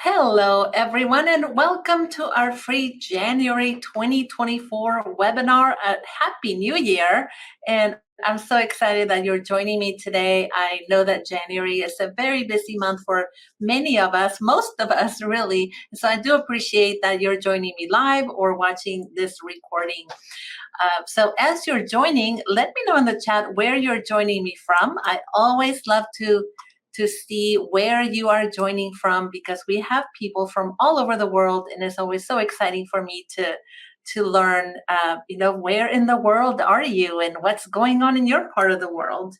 Hello, everyone, and welcome to our free January 2024 webinar. Happy New Year! And I'm so excited that you're joining me today. I know that January is a very busy month for many of us, most of us really. So I do appreciate that you're joining me live or watching this recording. So as you're joining, let me know in the chat where you're joining me from. I always love to see where you are joining from because we have people from all over the world, and it's always so exciting for me to learn, where in the world are you and what's going on in your part of the world.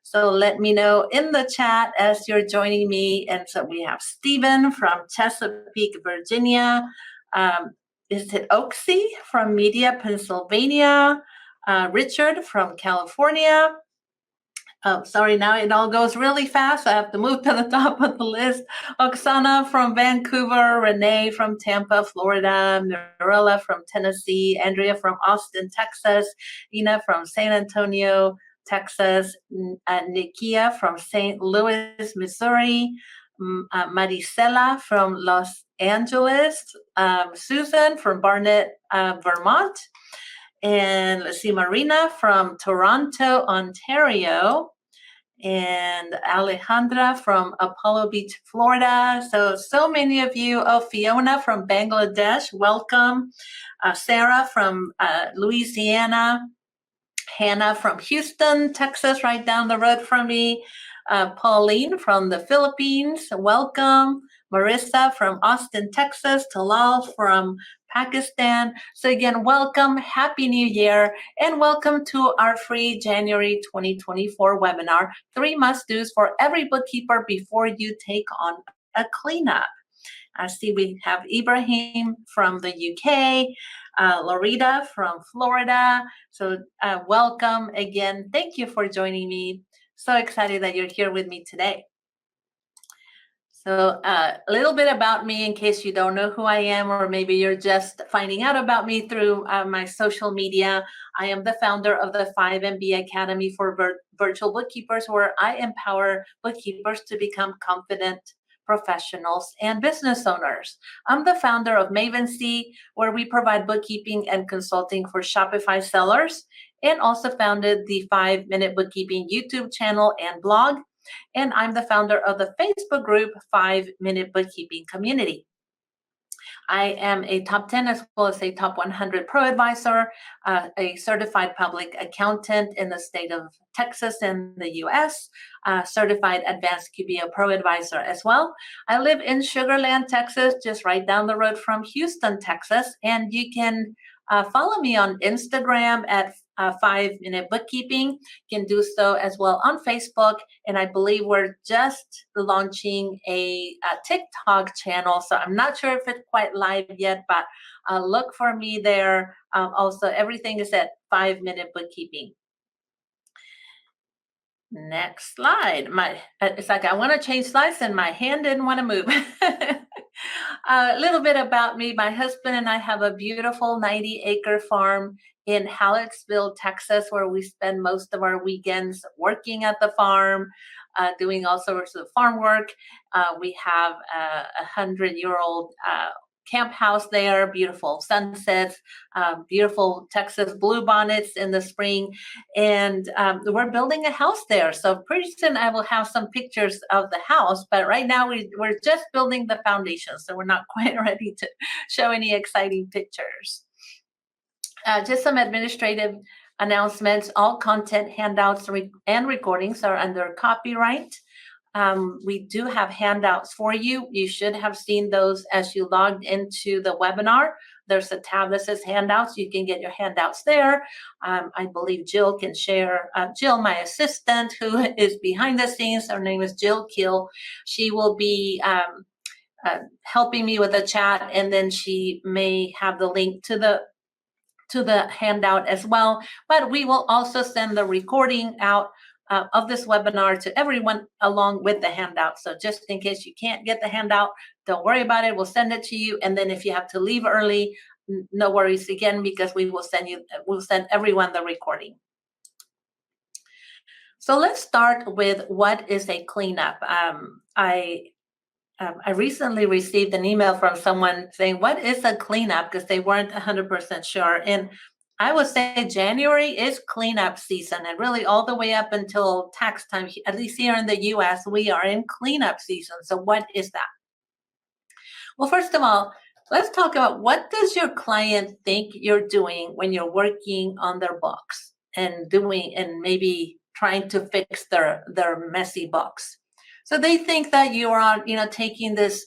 So let me know in the chat as you're joining me. And so we have Stephen from Chesapeake, Virginia. Is it Oaksy from Media, Pennsylvania? Richard from California. Oh, sorry, now it all goes really fast. I have to move to the top of the list. Oksana from Vancouver, Renee from Tampa, Florida, Mirella from Tennessee, Andrea from Austin, Texas, Ina from San Antonio, Texas, Nikia from St. Louis, Missouri, Maricela from Los Angeles, Susan from Barnet, Vermont, and let's see, Marina from Toronto, Ontario, and Alejandra from Apollo Beach, Florida. So many of you. Oh, Fiona from Bangladesh, welcome. Sarah from Louisiana. Hannah from Houston, Texas, right down the road from me. Pauline from the Philippines, welcome. Marissa from Austin, Texas. Talal from Pakistan. So again, welcome, Happy New Year, and welcome to our free January 2024 webinar, 3 must-dos for every bookkeeper before you take on a cleanup. I see we have Ibrahim from the UK, Lorita from Florida. So welcome again. Thank you for joining me. So excited that you're here with me today. So a little bit about me in case you don't know who I am, or maybe you're just finding out about me through my social media. I am the founder of the 5MB Academy for Virtual Bookkeepers, where I empower bookkeepers to become confident professionals and business owners. I'm the founder of Mavency, where we provide bookkeeping and consulting for Shopify sellers, and also founded the 5-Minute Bookkeeping YouTube channel and blog. And I'm the founder of the Facebook group 5-Minute Bookkeeping Community. I am a top 10 as well as a top 100 pro advisor, a certified public accountant in the state of Texas in the US, certified advanced QBO pro advisor as well. I live in Sugar Land, Texas, just right down the road from Houston, Texas. And you can follow me on Instagram at 5-Minute Bookkeeping. You can do so as well on Facebook. And I believe we're just launching a TikTok channel. So I'm not sure if it's quite live yet, but look for me there. Also, everything is at 5-Minute Bookkeeping. Next slide. It's like I want to change slides and my hand didn't want to move. A little bit about me. My husband and I have a beautiful 90-acre farm in Hallettsville, Texas, where we spend most of our weekends working at the farm, doing all sorts of farm work. We have a 100-year-old camp house there, beautiful sunsets, beautiful Texas bluebonnets in the spring, and we're building a house there. So pretty soon I will have some pictures of the house, but right now we're just building the foundation, so we're not quite ready to show any exciting pictures. Just some administrative announcements. All content, handouts, and recordings are under copyright. We do have handouts for you. You should have seen those as you logged into the webinar. There's a tab that says handouts. You can get your handouts there. I believe Jill can share. Jill, my assistant, who is behind the scenes, her name is Jill Kill. She will be helping me with the chat, and then she may have the link to the handout as well. But we will also send the recording out of this webinar to everyone along with the handout. So just in case you can't get the handout, don't worry about it. We'll send it to you. And then if you have to leave early, no worries again, because we'll send everyone the recording. So let's start with what is a cleanup. I recently received an email from someone saying, "What is a cleanup?" because they weren't 100% sure. And I would say January is cleanup season, and really all the way up until tax time, at least here in the US, we are in cleanup season. So, what is that? Well, first of all, let's talk about what does your client think you're doing when you're working on their books and maybe trying to fix their messy books. So they think that you are, taking this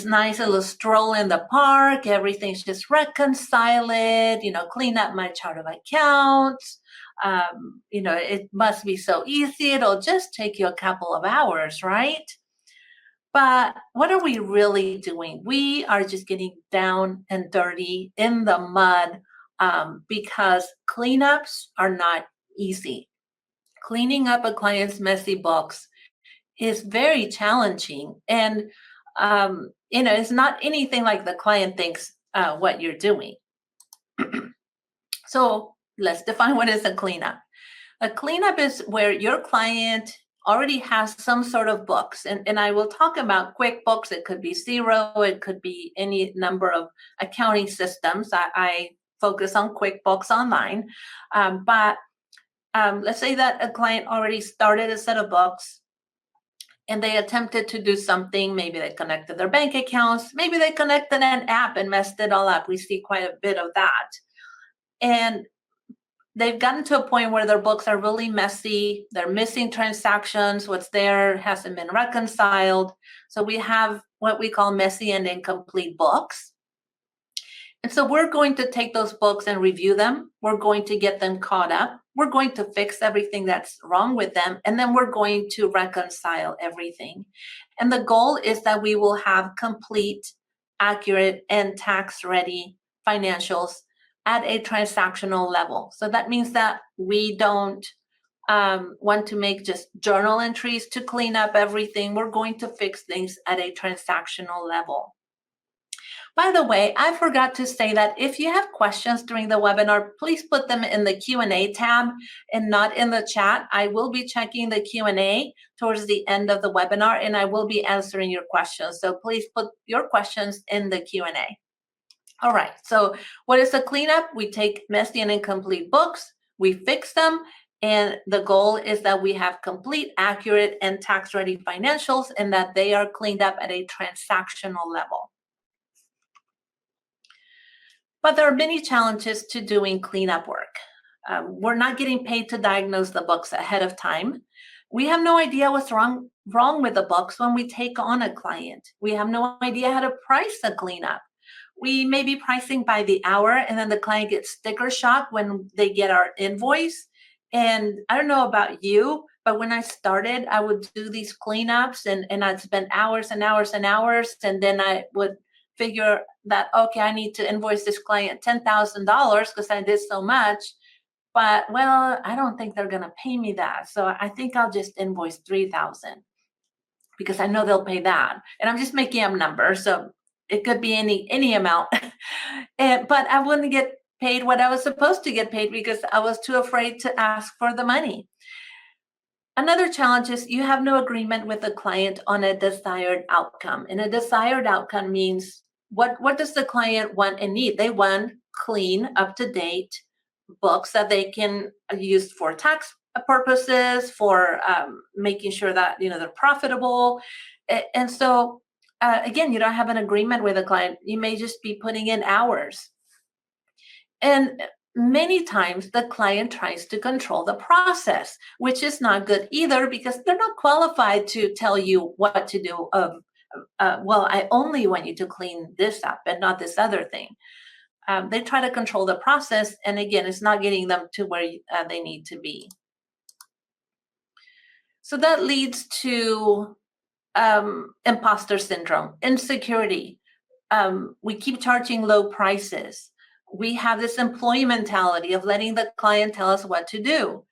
nice little stroll in the park, everything's just reconciled, clean up my chart of accounts. It must be so easy. It'll just take you a couple of hours, right? But what are we really doing? We are just getting down and dirty in the mud because cleanups are not easy. Cleaning up a client's messy books is very challenging. And, it's not anything like the client thinks what you're doing. So let's define what is a cleanup. A cleanup is where your client already has some sort of books. And I will talk about QuickBooks. It could be Xero. It could be any number of accounting systems. I focus on QuickBooks Online. But let's say that a client already started a set of books and they attempted to do something. Maybe they connected their bank accounts. Maybe they connected an app and messed it all up. We see quite a bit of that. And they've gotten to a point where their books are really messy. They're missing transactions. What's there hasn't been reconciled. So we have what we call messy and incomplete books. And so we're going to take those books and review them. We're going to get them caught up. We're going to fix everything that's wrong with them. And then we're going to reconcile everything. And the goal is that we will have complete, accurate, and tax-ready financials at a transactional level. So that means that we don't want to make just journal entries to clean up everything. We're going to fix things at a transactional level. By the way, I forgot to say that if you have questions during the webinar, please put them in the Q&A tab and not in the chat. I will be checking the Q&A towards the end of the webinar, and I will be answering your questions. So please put your questions in the Q&A. All right, so what is a cleanup? We take messy and incomplete books, we fix them, and the goal is that we have complete, accurate, and tax-ready financials and that they are cleaned up at a transactional level. But there are many challenges to doing cleanup work. We're not getting paid to diagnose the books ahead of time. We have no idea what's wrong with the books when we take on a client. We have no idea how to price a cleanup. We may be pricing by the hour, and then the client gets sticker shock when they get our invoice. And I don't know about you, but when I started, I would do these cleanups and I'd spend hours and hours and hours. And then I would figure that, okay, I need to invoice this client $10,000 because I did so much. But, well, I don't think they're going to pay me that. So I think I'll just invoice $3,000 because I know they'll pay that. And I'm just making up numbers. So it could be any amount. But I wouldn't get paid what I was supposed to get paid because I was too afraid to ask for the money. Another challenge is you have no agreement with the client on a desired outcome. And a desired outcome means what does the client want and need? They want clean, up-to-date books that they can use for tax purposes, for making sure that they're profitable. And so again, you don't have an agreement with a client. You may just be putting in hours. And many times the client tries to control the process, which is not good either because they're not qualified to tell you what to do. Well, I only want you to clean this up and not this other thing. They try to control the process, and again, it's not getting them to where they need to be. So that leads to imposter syndrome, insecurity. We keep charging low prices. We have this employee mentality of letting the client tell us what to do.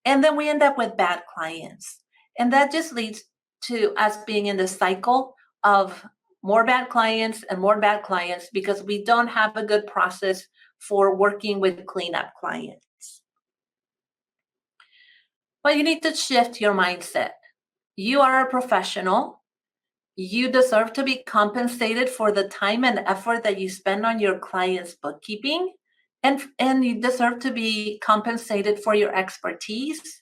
And then we end up with bad clients. And that just leads to us being in the cycle of more bad clients and more bad clients because we don't have a good process for working with cleanup clients. But you need to shift your mindset. You are a professional. You deserve to be compensated for the time and effort that you spend on your client's bookkeeping, and you deserve to be compensated for your expertise.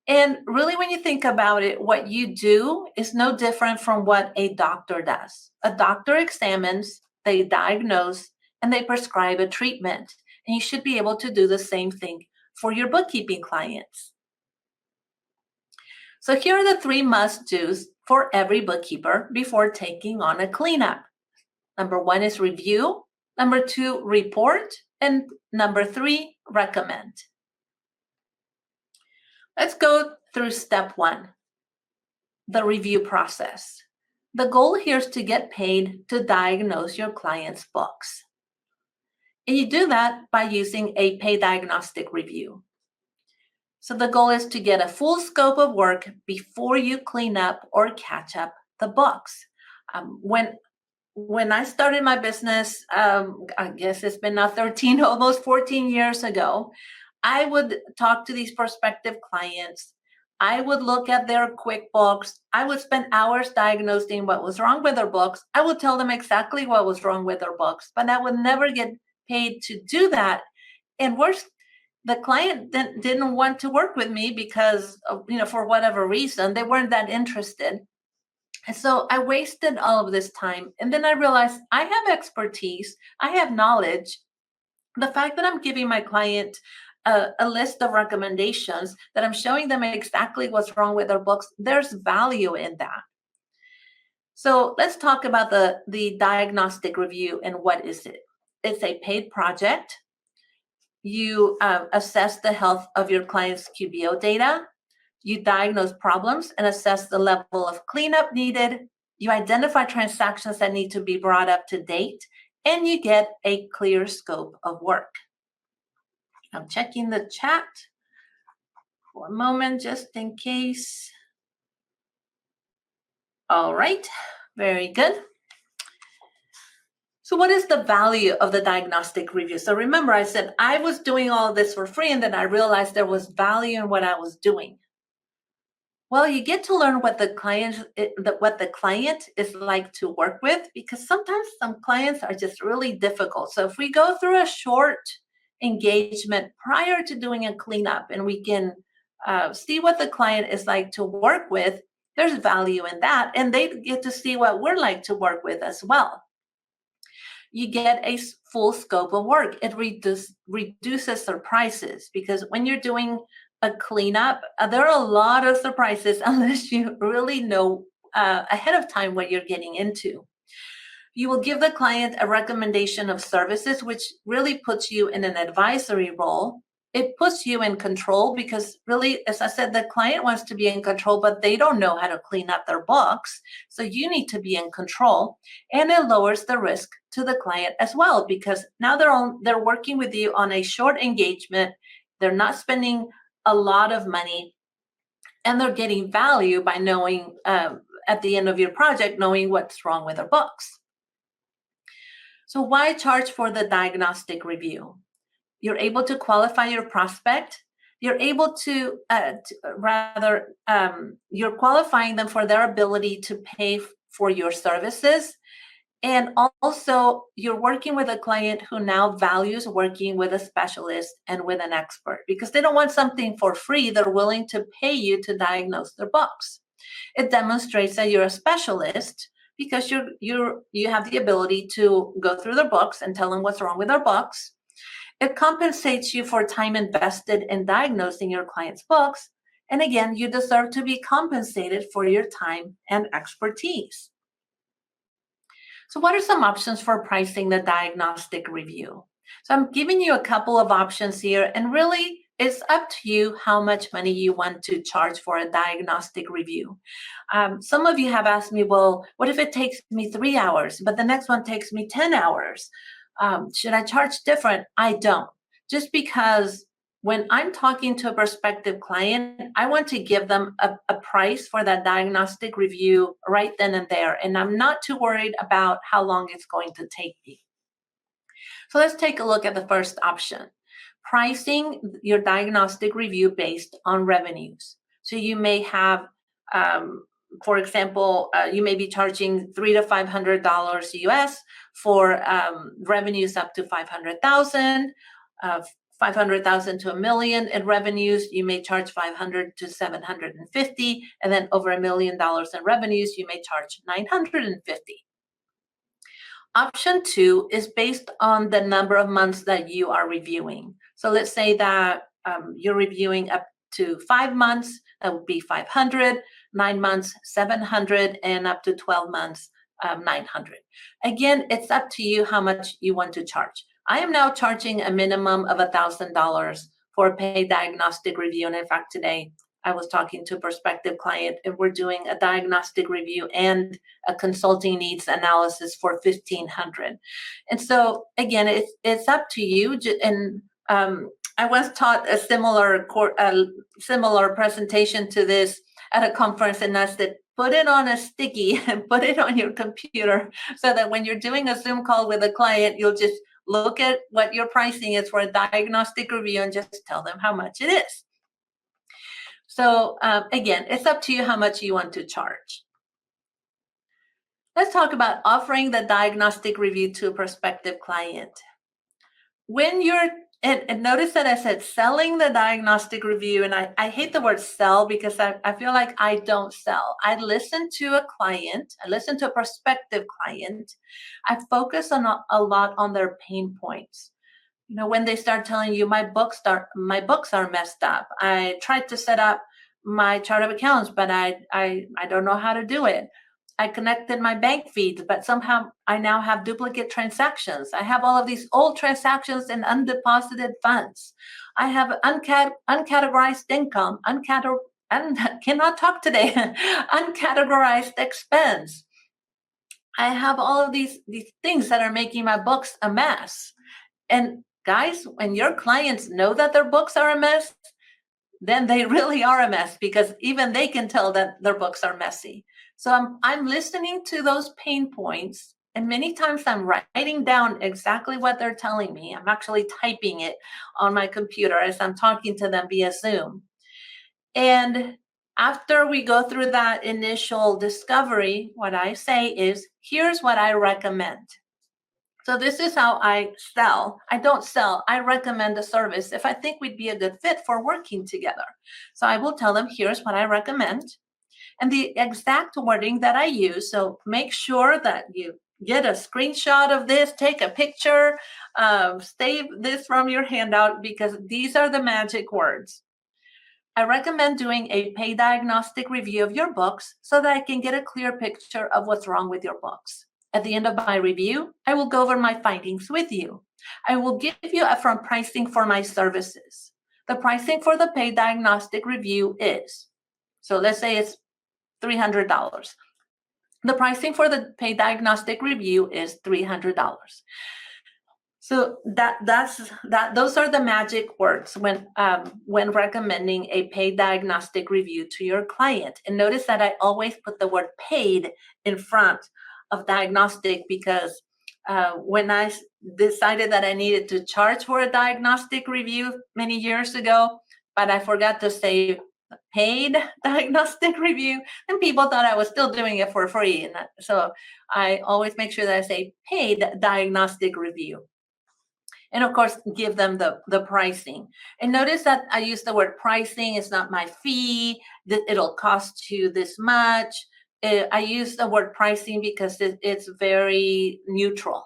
And really, when you think about it, what you do is no different from what a doctor does. A doctor examines, they diagnose, and they prescribe a treatment. And you should be able to do the same thing for your bookkeeping clients. So here are the 3 must-dos for every bookkeeper before taking on a cleanup. Number 1 is review. Number 2, report. And number 3, recommend. Let's go through step 1, the review process. The goal here is to get paid to diagnose your client's books. And you do that by using a paid diagnostic review. So the goal is to get a full scope of work before you clean up or catch up the books. When I started my business, I guess it's been now 13, almost 14 years ago, I would talk to these prospective clients. I would look at their QuickBooks. I would spend hours diagnosing what was wrong with their books. I would tell them exactly what was wrong with their books, but I would never get paid to do that. And worse, the client didn't want to work with me because, for whatever reason, they weren't that interested. And so I wasted all of this time. And then I realized I have expertise, I have knowledge. The fact that I'm giving my client a list of recommendations, that I'm showing them exactly what's wrong with their books, there's value in that. So let's talk about the diagnostic review and what is it? It's a paid project. You assess the health of your client's QBO data. You diagnose problems and assess the level of cleanup needed. You identify transactions that need to be brought up to date, and you get a clear scope of work. I'm checking the chat for a moment just in case. All right, very good. So what is the value of the diagnostic review? So remember, I said I was doing all of this for free, and then I realized there was value in what I was doing. Well, you get to learn what the client is like to work with, because sometimes some clients are just really difficult. So if we go through a short engagement prior to doing a cleanup, and we can see what the client is like to work with, there's value in that, and they get to see what we're like to work with as well. You get a full scope of work. It reduces surprises, because when you're doing a cleanup, there are a lot of surprises unless you really know ahead of time what you're getting into. You will give the client a recommendation of services, which really puts you in an advisory role. It puts you in control, because really, as I said, the client wants to be in control, but they don't know how to clean up their books. So you need to be in control, and it lowers the risk to the client as well, because now they're working with you on a short engagement. They're not spending a lot of money, and they're getting value by knowing at the end of your project, knowing what's wrong with their books. So why charge for the diagnostic review? You're able to qualify your prospect. You're able to, you're qualifying them for their ability to pay for your services. And also, you're working with a client who now values working with a specialist and with an expert, because they don't want something for free. They're willing to pay you to diagnose their books. It demonstrates that you're a specialist, because you have the ability to go through their books and tell them what's wrong with their books. It compensates you for time invested in diagnosing your client's books. And again, you deserve to be compensated for your time and expertise. So what are some options for pricing the diagnostic review? So I'm giving you a couple of options here, and really it's up to you how much money you want to charge for a diagnostic review. Some of you have asked me, well, what if it takes me 3 hours, but the next one takes me 10 hours? Should I charge different? I don't. Just because when I'm talking to a prospective client, I want to give them a price for that diagnostic review right then and there. And I'm not too worried about how long it's going to take me. So let's take a look at the first option. Pricing your diagnostic review based on revenues. So you may have for example, you may be charging $300 to $500 US for revenues up to 500,000, 500,000 to $1 million in revenues. You may charge 500 to 750, and then over $1 million in revenues, you may charge 950. Option 2 is based on the number of months that you are reviewing. So let's say that you're reviewing up to 5 months, that would be 500, 9 months, 700, and up to 12 months, 900. Again, it's up to you how much you want to charge. I am now charging a minimum of $1,000 for a paid diagnostic review. And in fact, today I was talking to a prospective client, and we're doing a diagnostic review and a consulting needs analysis for $1,500. And so again, it's up to you. And I once taught a similar presentation to this at a conference, and I said, put it on a sticky and put it on your computer so that when you're doing a Zoom call with a client, you'll just look at what your pricing is for a diagnostic review and just tell them how much it is. So again, it's up to you how much you want to charge. Let's talk about offering the diagnostic review to a prospective client. When you're, and notice that I said selling the diagnostic review, and I hate the word sell because I feel like I don't sell. I listen to a client, I listen to a prospective client. I focus on a lot on their pain points. You know, when they start telling you my books are messed up. I tried to set up my chart of accounts, but I don't know how to do it. I connected my bank feeds, but somehow I now have duplicate transactions. I have all of these old transactions in undeposited funds. I have uncategorized income, cannot talk today, uncategorized expense. I have all of these things that are making my books a mess. And guys, when your clients know that their books are a mess, then they really are a mess, because even they can tell that their books are messy. So I'm listening to those pain points, and many times I'm writing down exactly what they're telling me. I'm actually typing it on my computer as I'm talking to them via Zoom. And after we go through that initial discovery, what I say is, here's what I recommend. So this is how I sell. I don't sell. I recommend a service if I think we'd be a good fit for working together. So I will tell them, here's what I recommend, and the exact wording that I use. So make sure that you get a screenshot of this, take a picture, save this from your handout, because these are the magic words. I recommend doing a paid diagnostic review of your books so that I can get a clear picture of what's wrong with your books. At the end of my review, I will go over my findings with you. I will give you upfront pricing for my services. The pricing for the paid diagnostic review is, so let's say it's $300. The pricing for the paid diagnostic review is $300. So those are the magic words when recommending a paid diagnostic review to your client. And notice that I always put the word paid in front of diagnostic, because when I decided that I needed to charge for a diagnostic review many years ago, but I forgot to say paid diagnostic review, and people thought I was still doing it for free. And so I always make sure that I say paid diagnostic review. And of course, give them the pricing. And notice that I use the word pricing. It's not my fee, that it'll cost you this much. I use the word pricing because it's very neutral.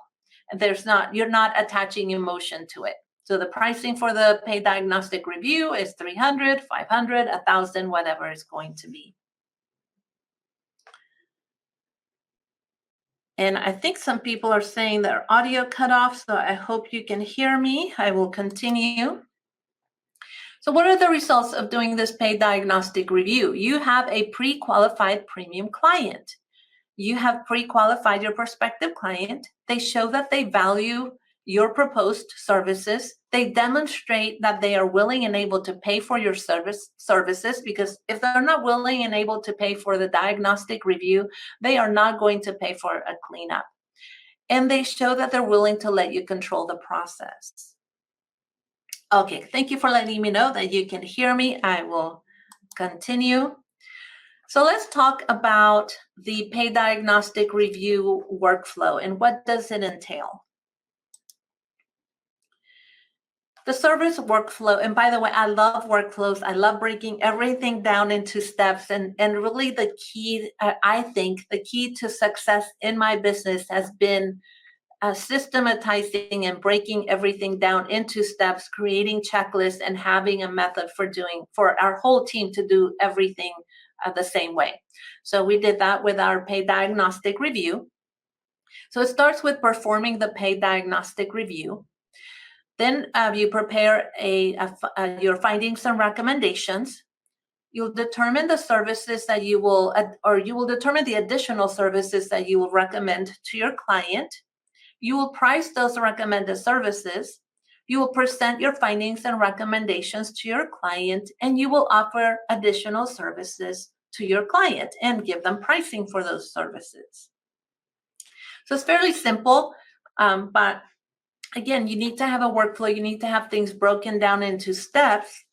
You're not attaching emotion to it. So the pricing for the paid diagnostic review is $300, $500, $1,000, whatever it's going to be. And I think some people are saying their audio cut off, so I hope you can hear me. I will continue. So what are the results of doing this paid diagnostic review? You have a pre-qualified premium client. You have pre-qualified your prospective client. They show that they value your proposed services. They demonstrate that they are willing and able to pay for your services, because if they're not willing and able to pay for the diagnostic review, they are not going to pay for a cleanup. And they show that they're willing to let you control the process. Okay, thank you for letting me know that you can hear me. I will continue. So let's talk about the pay diagnostic review workflow and what does it entail. The service workflow, and by the way, I love workflows. I love breaking everything down into steps. And really the key, I think, the key to success in my business has been systematizing and breaking everything down into steps, creating checklists, and having a method for our whole team to do everything the same way. So we did that with our pay diagnostic review. So it starts with performing the pay diagnostic review. Then you prepare your findings and recommendations. You'll determine the services that you will, or you will determine the additional services that you will recommend to your client. You will price those recommended services. You will present your findings and recommendations to your client, and you will offer additional services to your client and give them pricing for those services. So it's fairly simple, but again, you need to have a workflow. You need to have things broken down into steps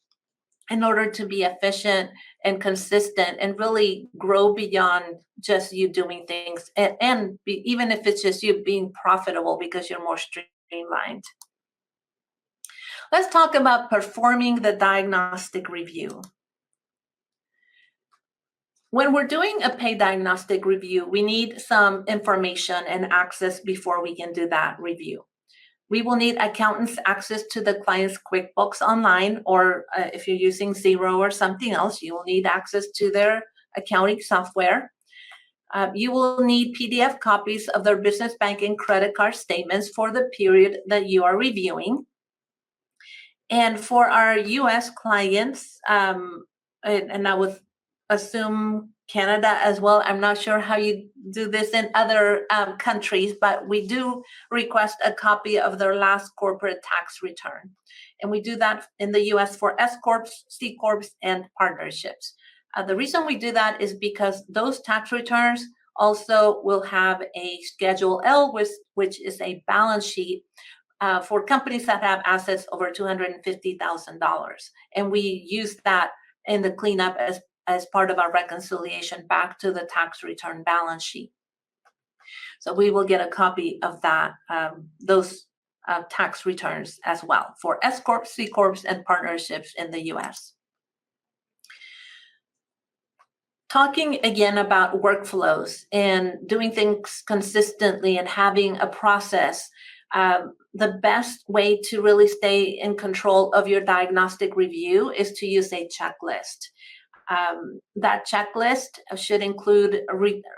in order to be efficient and consistent and really grow beyond just you doing things and even if it's just you being profitable because you're more streamlined. Let's talk about performing the diagnostic review. When we're doing a pay diagnostic review, we need some information and access before we can do that review. We will need accountants' access to the client's QuickBooks Online, or if you're using Xero or something else, you will need access to their accounting software. You will need PDF copies of their business banking credit card statements for the period that you are reviewing. And for our US clients, and I would assume Canada as well. I'm not sure how you do this in other countries, but we do request a copy of their last corporate tax return. And we do that in the US for S Corps, C Corps, and partnerships. The reason we do that is because those tax returns also will have a Schedule L, which is a balance sheet for companies that have assets over $250,000. And we use that in the cleanup as part of our reconciliation back to the tax return balance sheet. So we will get a copy of that, those tax returns as well for S Corps, C Corps, and partnerships in the US. Talking again about workflows and doing things consistently and having a process, the best way to really stay in control of your diagnostic review is to use a checklist. That checklist should include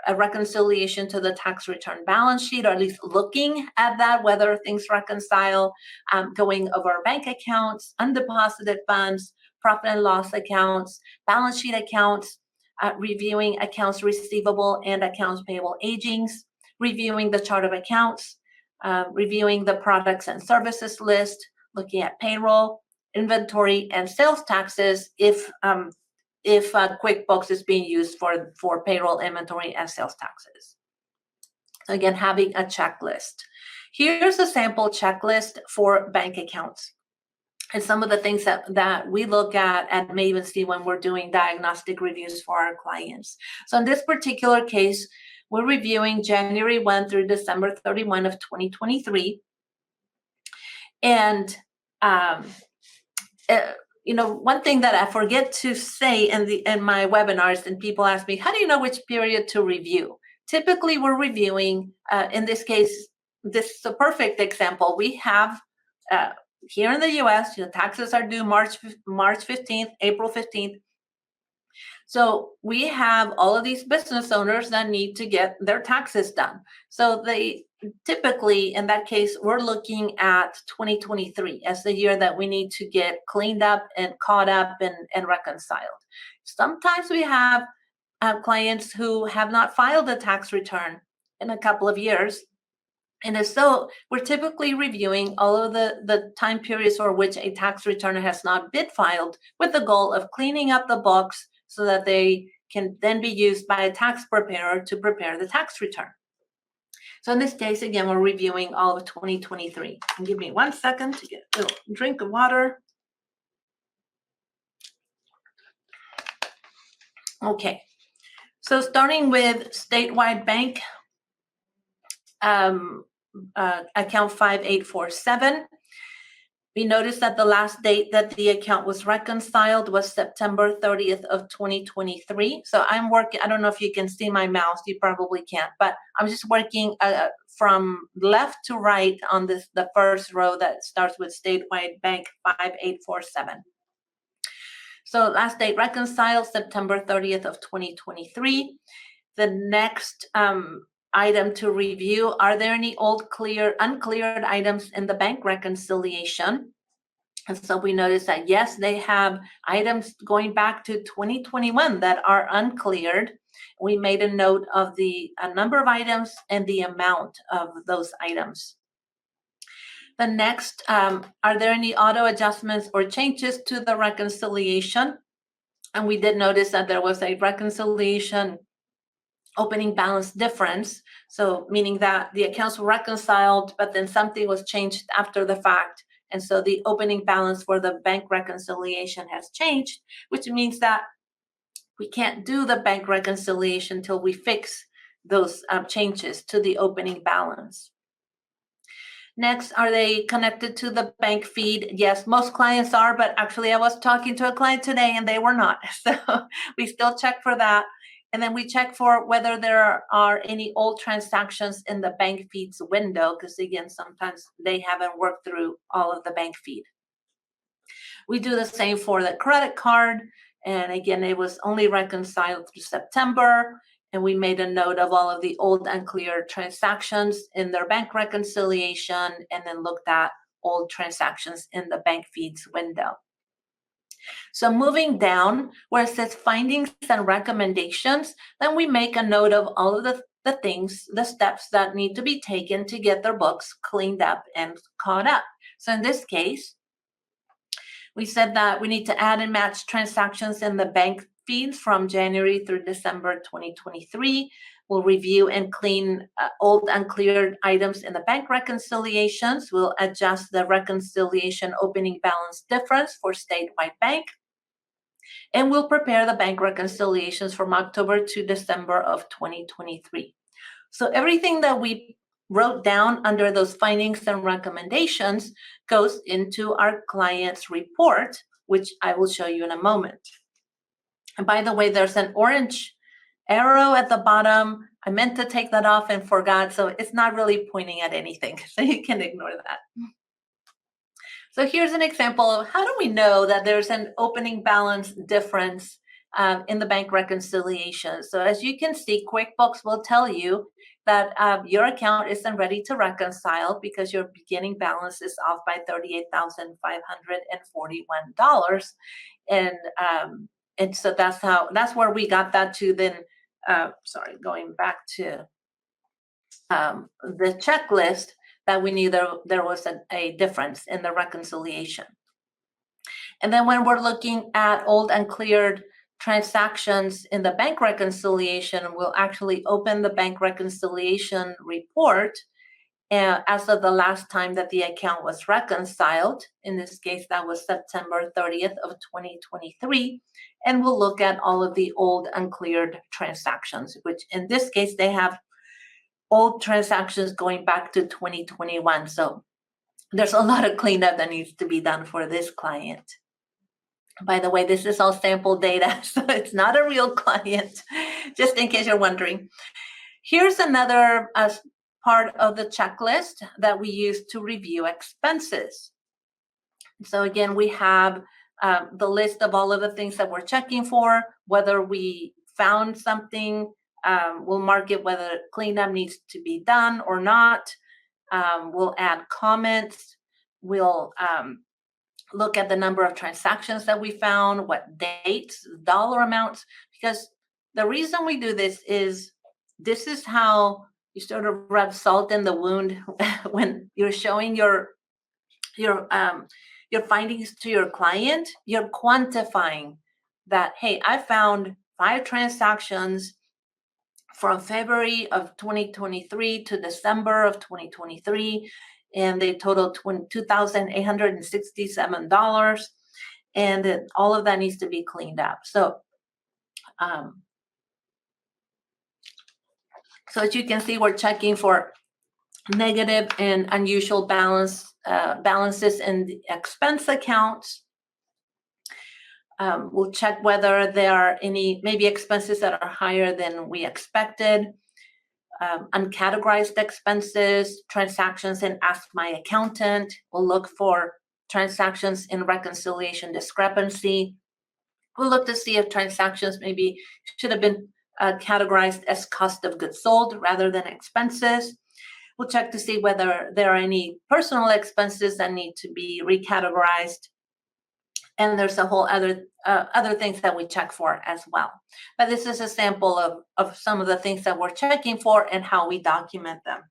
a reconciliation to the tax return balance sheet, or at least looking at that, whether things reconcile, going over bank accounts, undeposited funds, profit and loss accounts, balance sheet accounts, reviewing accounts receivable and accounts payable agings, reviewing the chart of accounts, reviewing the products and services list, looking at payroll, inventory, and sales taxes if QuickBooks is being used for payroll, inventory, and sales taxes. So again, having a checklist. Here's a sample checklist for bank accounts. And some of the things that we look at may even see when we're doing diagnostic reviews for our clients. So in this particular case, we're reviewing January 1 through December 31 of 2023. And one thing that I forget to say in my webinars, and people ask me, how do you know which period to review? Typically, we're reviewing, in this case, this is a perfect example. We have, here in the US, taxes are due March 15th, April 15th. So we have all of these business owners that need to get their taxes done. So they typically, in that case, we're looking at 2023 as the year that we need to get cleaned up and caught up and reconciled. Sometimes we have clients who have not filed a tax return in a couple of years. And if so, we're typically reviewing all of the time periods for which a tax return has not been filed with the goal of cleaning up the books so that they can then be used by a tax preparer to prepare the tax return. So in this case, again, we're reviewing all of 2023. And give me 1 second to get a little drink of water. Okay. So starting with statewide bank account 5847, we noticed that the last date that the account was reconciled was September 30th of 2023. So I'm working, I don't know if you can see my mouse, you probably can't, but I'm just working from left to right on the first row that starts with statewide bank 5847. So last date reconciled September 30th of 2023. The next item to review, are there any uncleared items in the bank reconciliation? And so we noticed that yes, they have items going back to 2021 that are uncleared. We made a note of the number of items and the amount of those items. The next, are there any auto adjustments or changes to the reconciliation? And we did notice that there was a reconciliation opening balance difference. So meaning that the accounts were reconciled, but then something was changed after the fact. And so the opening balance for the bank reconciliation has changed, which means that we can't do the bank reconciliation until we fix those changes to the opening balance. Next, are they connected to the bank feed? Yes, most clients are, but actually I was talking to a client today and they were not. So we still check for that. And then we check for whether there are any old transactions in the bank feeds window, because again, sometimes they haven't worked through all of the bank feed. We do the same for the credit card. And again, it was only reconciled through September. And we made a note of all of the old unclear transactions in their bank reconciliation, and then looked at old transactions in the bank feeds window. So moving down where it says findings and recommendations, then we make a note of all of the steps that need to be taken to get their books cleaned up and caught up. So in this case, we said that we need to add and match transactions in the bank feeds from January through December 2023. We'll review and clean old uncleared items in the bank reconciliations. We'll adjust the reconciliation opening balance difference for statewide bank. And we'll prepare the bank reconciliations from October to December of 2023. So everything that we wrote down under those findings and recommendations goes into our client's report, which I will show you in a moment. And by the way, there's an orange arrow at the bottom. I meant to take that off and forgot, so it's not really pointing at anything, so you can ignore that. So here's an example of how do we know that there's an opening balance difference in the bank reconciliation. So as you can see, QuickBooks will tell you that your account isn't ready to reconcile because your beginning balance is off by $38,541. And so that's where we got that to then, going back to the checklist, that we knew there was a difference in the reconciliation. And then when we're looking at old and cleared transactions in the bank reconciliation, we'll actually open the bank reconciliation report as of the last time that the account was reconciled. In this case, that was September 30th of 2023. And we'll look at all of the old uncleared transactions, which in this case, they have old transactions going back to 2021. So there's a lot of cleanup that needs to be done for this client. By the way, this is all sample data, so it's not a real client, just in case you're wondering. Here's another part of the checklist that we use to review expenses. So again, we have the list of all of the things that we're checking for, whether we found something, we'll mark it whether cleanup needs to be done or not. We'll add comments. We'll look at the number of transactions that we found, what dates, dollar amounts, because the reason we do this is how you sort of rub salt in the wound when you're showing your findings to your client. You're quantifying that, hey, I found 5 transactions from February of 2023 to December of 2023, and they totaled $2,867, and all of that needs to be cleaned up. So So as you can see, we're checking for negative and unusual balances in the expense accounts. We'll check whether there are any maybe expenses that are higher than we expected. Uncategorized expenses, transactions in Ask My Accountant. We'll look for transactions in reconciliation discrepancy. We'll look to see if transactions maybe should have been categorized as cost of goods sold rather than expenses. We'll check to see whether there are any personal expenses that need to be recategorized. And there's a whole other things that we check for as well. But this is a sample of some of the things that we're checking for and how we document them.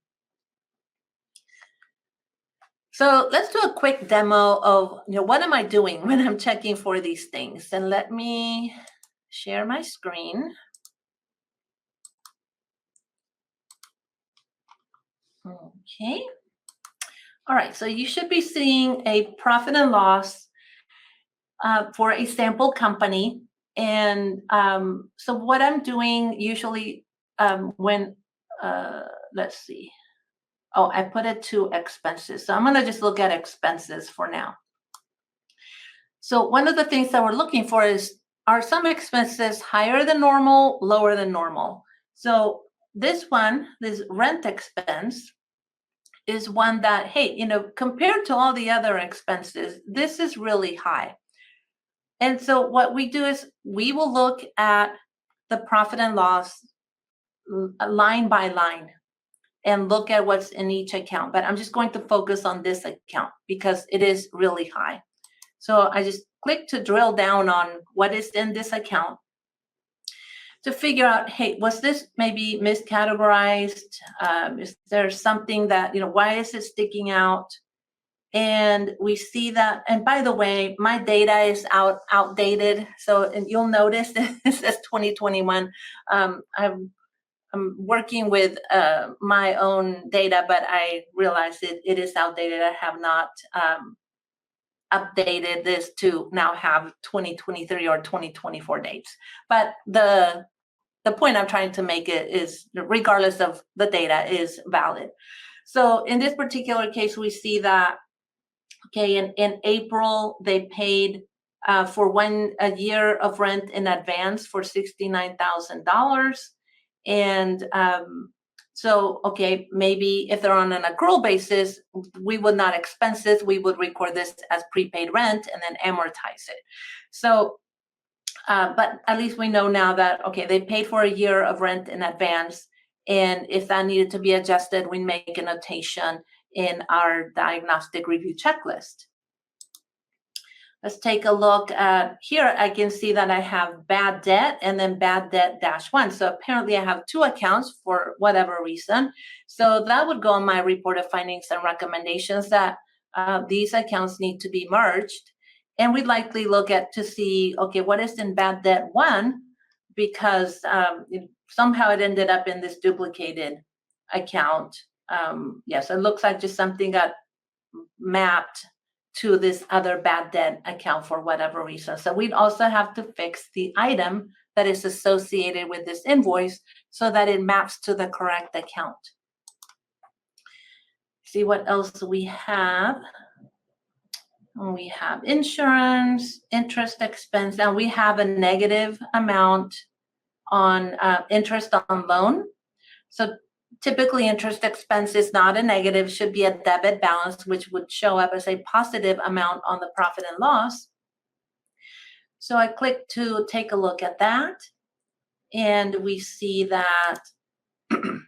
So let's do a quick demo of what am I doing when I'm checking for these things. And let me share my screen. Okay. All right, so you should be seeing a profit and loss for a sample company. And so what I'm doing usually when, let's see. Oh, I put it to expenses. So I'm going to just look at expenses for now. So one of the things that we're looking for is, are some expenses higher than normal, lower than normal? So this one, this rent expense, is one that, hey, compared to all the other expenses, this is really high. And so what we do is we will look at the profit and loss line by line and look at what's in each account. But I'm just going to focus on this account because it is really high. So I just click to drill down on what is in this account to figure out, hey, was this maybe miscategorized? Is there something that, why is it sticking out? And we see that, and by the way, my data is outdated. So and you'll notice this says 2021. I'm working with my own data, but I realize it is outdated. I have not updated this to now have 2023 or 2024 dates. But the point I'm trying to make it is, regardless of the data, is valid. So in this particular case, we see that, okay, in April, they paid for a year of rent in advance for $69,000. And so, okay, maybe if they're on an accrual basis, we would not expense this. We would record this as prepaid rent and then amortize it. So, but at least we know now that, okay, they paid for a year of rent in advance. And if that needed to be adjusted, we make a notation in our diagnostic review checklist. Let's take a look at here. I can see that I have bad debt and then bad debt -1. So apparently I have two accounts for whatever reason. So that would go on my report of findings and recommendations that these accounts need to be merged. And we'd likely look at to see, okay, what is in bad debt 1? Because somehow it ended up in this duplicated account. Yes, it looks like just something got mapped to this other bad debt account for whatever reason. So we'd also have to fix the item that is associated with this invoice so that it maps to the correct account. See what else we have. We have insurance, interest expense, and we have a negative amount on interest on loan. So typically, interest expense is not a negative, should be a debit balance, which would show up as a positive amount on the profit and loss. So I click to take a look at that, and we see that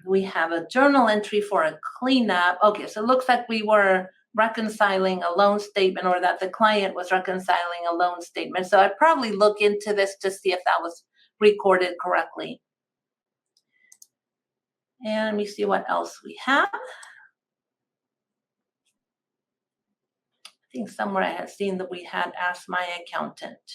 we have a journal entry for a cleanup. Okay, so it looks like we were reconciling a loan statement, or that the client was reconciling a loan statement. So I'd probably look into this to see if that was recorded correctly. And let me see what else we have. I think somewhere I had seen that we had asked my accountant.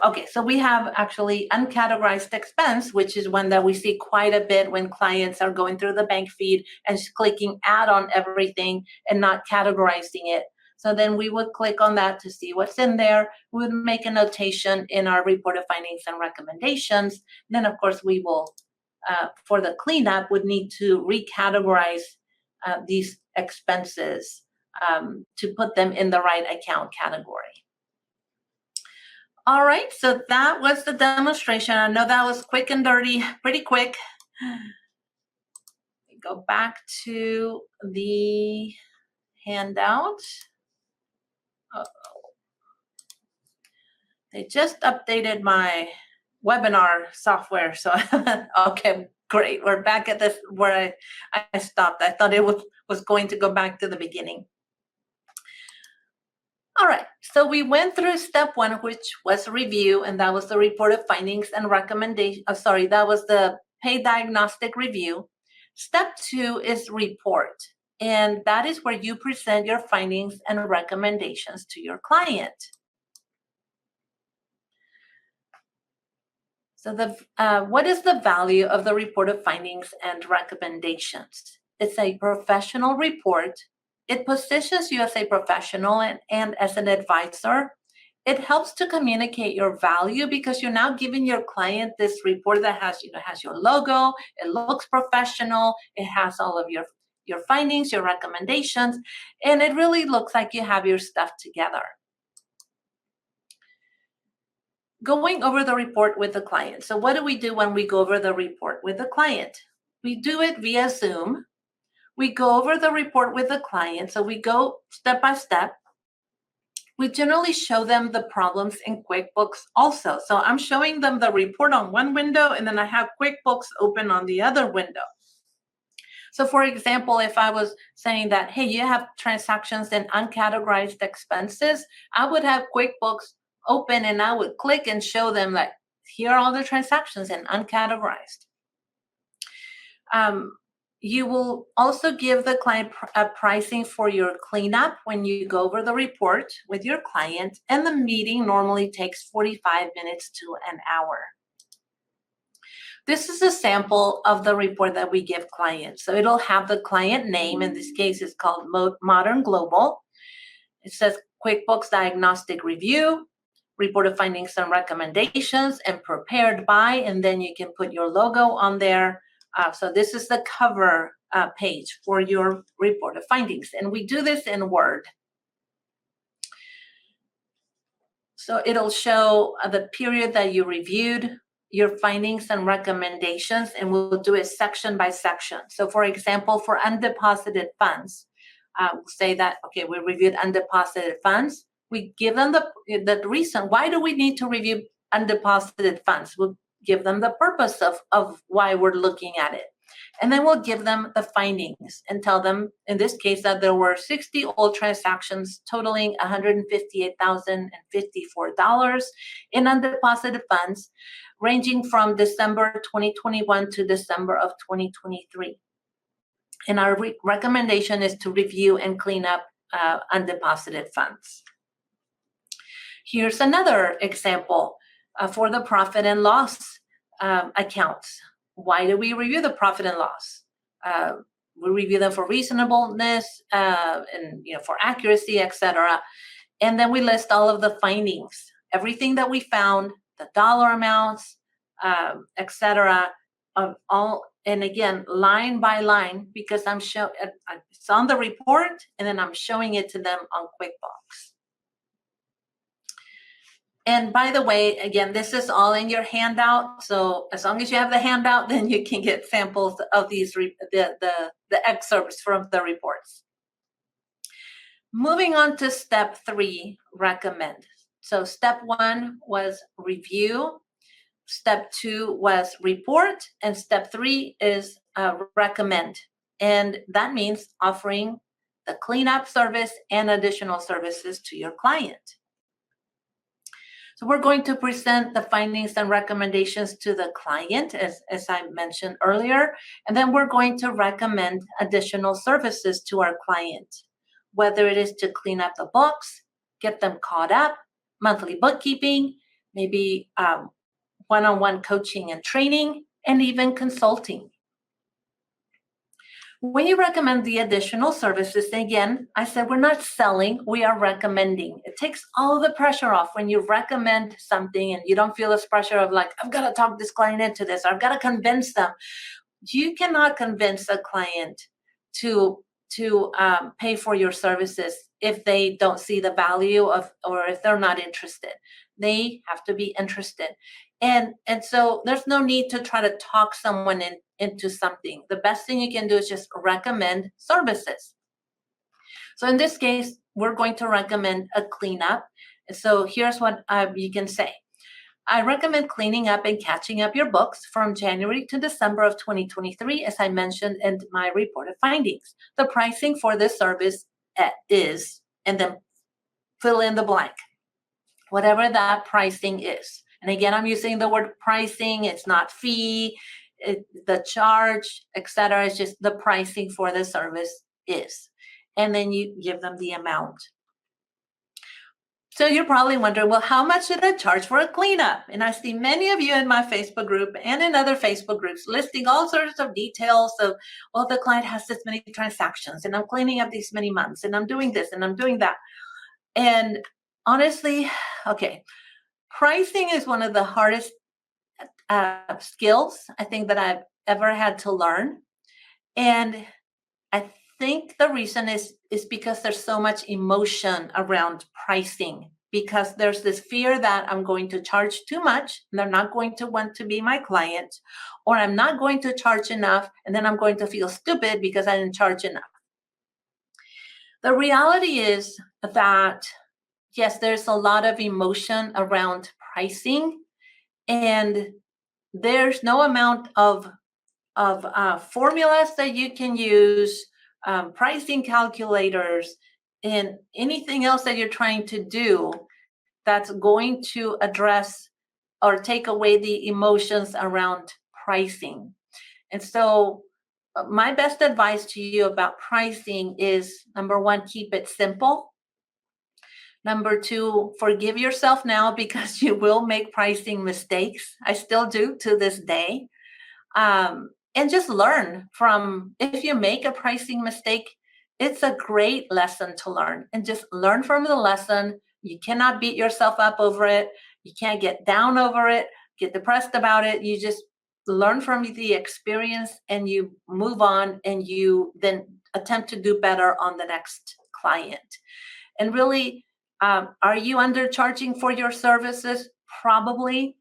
Okay, so we have actually uncategorized expense, which is one that we see quite a bit when clients are going through the bank feed and just clicking add on everything and not categorizing it. So then we would click on that to see what's in there. We would make a notation in our report of findings and recommendations. Then, of course, we will for the cleanup would need to recategorize these expenses to put them in the right account category. All right, so that was the demonstration. I know that was quick and dirty, pretty quick. Go back to the handout. They just updated my webinar software, so okay, great. We're back at this where I stopped. I thought it was going to go back to the beginning. All right, so we went through step one, which was review, and that was the report of findings and recommendation. Sorry, that was the paid diagnostic review. Step two is report, and that is where you present your findings and recommendations to your client. So what is the value of the report of findings and recommendations? It's a professional report. It positions you as a professional and as an advisor. It helps to communicate your value because you're now giving your client this report that has your logo, it looks professional, it has all of your findings, your recommendations, and it really looks like you have your stuff together. Going over the report with the client. So what do we do when we go over the report with the client? We do it via Zoom. We go over the report with the client. So we go step by step. We generally show them the problems in QuickBooks also. So I'm showing them the report on one window, and then I have QuickBooks open on the other window. So for example, if I was saying that, hey, you have transactions and uncategorized expenses, I would have QuickBooks open and I would click and show them like, here are all the transactions and uncategorized. You will also give the client a pricing for your cleanup when you go over the report with your client, and the meeting normally takes 45 minutes to an hour. This is a sample of the report that we give clients. So it'll have the client name. In this case, it's called Modern Global. It says QuickBooks Diagnostic Review, report of findings and recommendations, and prepared by, and then you can put your logo on there. So this is the cover page for your report of findings. And we do this in Word. So it'll show the period that you reviewed, your findings and recommendations, and we'll do it section by section. So for example, for undeposited funds, we'll say that, okay, we reviewed undeposited funds. We give them the reason, why do we need to review undeposited funds? We'll give them the purpose of why we're looking at it. And then we'll give them the findings and tell them, in this case, that there were 60 old transactions totaling $158,054 in undeposited funds, ranging from December 2021 to December of 2023. And our recommendation is to review and clean up undeposited funds. Here's another example for the profit and loss accounts. Why do we review the profit and loss? We review them for reasonableness and for accuracy, etc. And then we list all of the findings, everything that we found, the dollar amounts, etc. Of all, and again, line by line, because it's on the report, and then I'm showing it to them on QuickBooks. And by the way, again, this is all in your handout. So as long as you have the handout, then you can get samples of these the excerpts from the reports. Moving on to step 3, recommend. So step 1 was review. Step 2 was report, and step 3 is recommend. And that means offering the cleanup service and additional services to your client. So we're going to present the findings and recommendations to the client, as I mentioned earlier, and then we're going to recommend additional services to our client, whether it is to clean up the books, get them caught up, monthly bookkeeping, maybe one-on-one coaching and training, and even consulting. When you recommend the additional services, again, I said we're not selling, we are recommending. It takes all the pressure off when you recommend something and you don't feel this pressure of like, I've got to talk this client into this, or I've got to convince them. You cannot convince a client to pay for your services if they don't see the value of, or if they're not interested. They have to be interested. And so there's no need to try to talk someone into something. The best thing you can do is just recommend services. So in this case, we're going to recommend a cleanup. So here's what you can say. I recommend cleaning up and catching up your books from January to December of 2023, as I mentioned in my reported findings. The pricing for this service is, and then fill in the blank, whatever that pricing is. And again, I'm using the word pricing. It's not fee, the charge, etc. It's just the pricing for the service is. And then you give them the amount. So you're probably wondering, well, how much should I charge for a cleanup? And I see many of you in my Facebook group and in other Facebook groups listing all sorts of details of, well, the client has this many transactions and I'm cleaning up these many months and I'm doing this and I'm doing that. And honestly, okay, pricing is one of the hardest skills I think that I've ever had to learn. And I think the reason is because there's so much emotion around pricing, because there's this fear that I'm going to charge too much and they're not going to want to be my client, or I'm not going to charge enough and then I'm going to feel stupid because I didn't charge enough. The reality is that, yes, there's a lot of emotion around pricing, and there's no amount of formulas that you can use, pricing calculators, and anything else that you're trying to do that's going to address or take away the emotions around pricing. And so my best advice to you about pricing is, number one, keep it simple. Number two, forgive yourself now because you will make pricing mistakes. I still do to this day. And just learn from, if you make a pricing mistake, it's a great lesson to learn, and just learn from the lesson. You cannot beat yourself up over it. You can't get down over it, get depressed about it. You just learn from the experience and you move on, and you then attempt to do better on the next client. And really, are you undercharging for your services? Probably.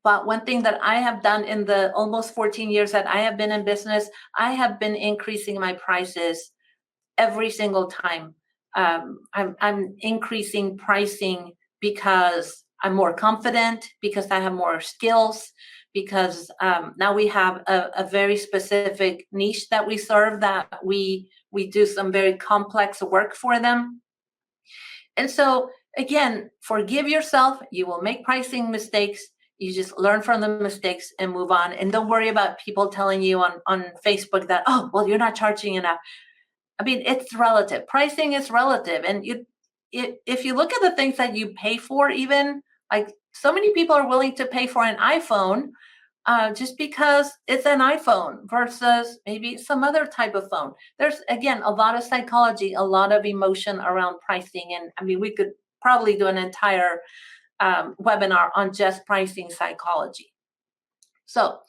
But one thing that I have done in the almost 14 years that I have been in business, I have been increasing my prices every single time. I'm increasing pricing because I'm more confident, because I have more skills, because now we have a very specific niche that we serve, that we do some very complex work for them. And so again, forgive yourself. You will make pricing mistakes. You just learn from the mistakes and move on. And don't worry about people telling you on Facebook that, oh, well, you're not charging enough. I mean, it's relative. Pricing is relative. And if you look at the things that you pay for, even like so many people are willing to pay for an iPhone just because it's an iPhone versus maybe some other type of phone. There's, again, a lot of psychology, a lot of emotion around pricing. And I mean, we could probably do an entire webinar on just pricing psychology. So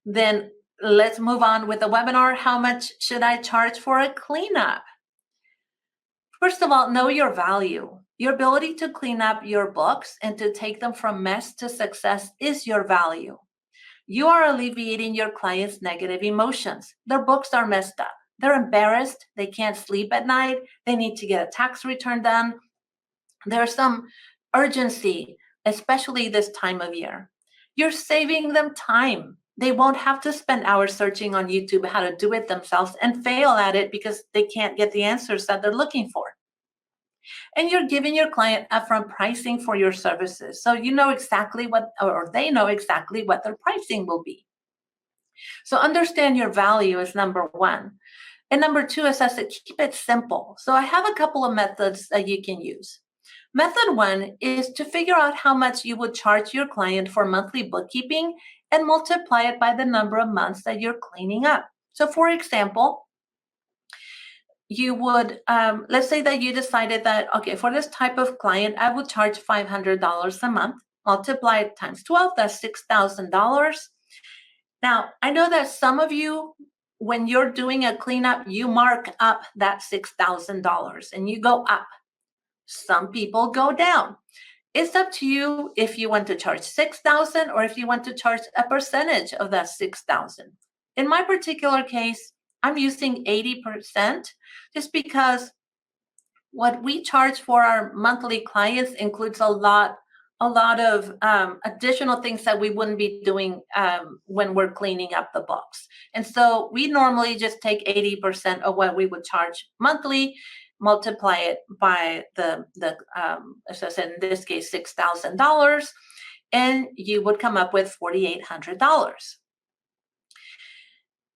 then let's move on with the webinar. How much should I charge for a cleanup? First of all, know your value. Your ability to clean up your books and to take them from mess to success is your value. You are alleviating your clients' negative emotions. Their books are messed up. They're embarrassed. They can't sleep at night. They need to get a tax return done. There's some urgency, especially this time of year. You're saving them time. They won't have to spend hours searching on YouTube how to do it themselves and fail at it because they can't get the answers that they're looking for. And you're giving your client upfront pricing for your services. So you know exactly what, or they know exactly what their pricing will be. So understand your value is number one. And number two is, I said, keep it simple. So I have a couple of methods that you can use. Method one is to figure out how much you would charge your client for monthly bookkeeping and multiply it by the number of months that you're cleaning up. So for example, you would, let's say that you decided that, okay, for this type of client, I would charge $500 a month, multiply it times 12, that's $6,000. Now, I know that some of you, when you're doing a cleanup, you mark up that $6,000 and you go up. Some people go down. It's up to you if you want to charge 6,000 or if you want to charge a percentage of that 6,000. In my particular case, I'm using 80% just because what we charge for our monthly clients includes a lot of additional things that we wouldn't be doing when we're cleaning up the books. And so we normally just take 80% of what we would charge monthly, multiply it by as I said, in this case, $6,000, and you would come up with $4,800.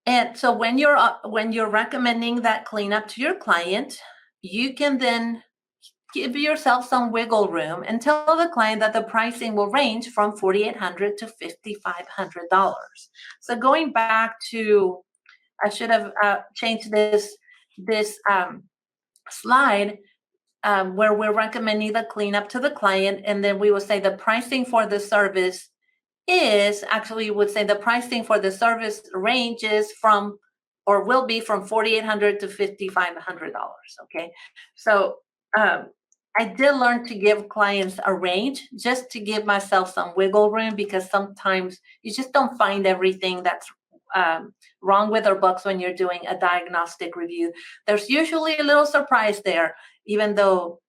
And so when you're recommending that cleanup to your client, you can then give yourself some wiggle room and tell the client that the pricing will range from $4,800 to $5,500. So going back to, I should have changed this slide where we're recommending the cleanup to the client, and then we will say the pricing for the service is actually would say the pricing for the service ranges from or will be from $4,800 to $5,500. Okay, so I did learn to give clients a range just to give myself some wiggle room because sometimes you just don't find everything that's wrong with our books when you're doing a diagnostic review. There's usually a little surprise there, even though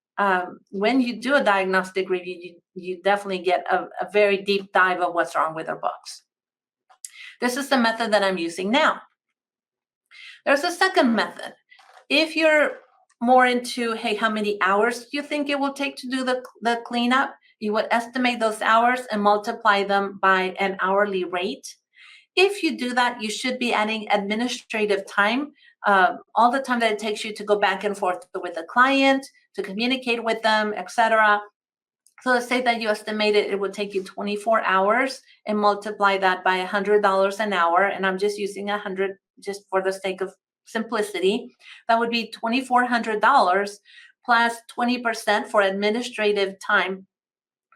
when you do a diagnostic review, you definitely get a very deep dive of what's wrong with our books. This is the method that I'm using now. There's a second method. If you're more into, hey, how many hours you think it will take to do the cleanup, you would estimate those hours and multiply them by an hourly rate. If you do that, you should be adding administrative time, all the time that it takes you to go back and forth with the client, to communicate with them, etc. So let's say that you estimated it would take you 24 hours and multiply that by $100 an hour. And I'm just using 100 just for the sake of simplicity. That would be $2,400 plus 20% for administrative time.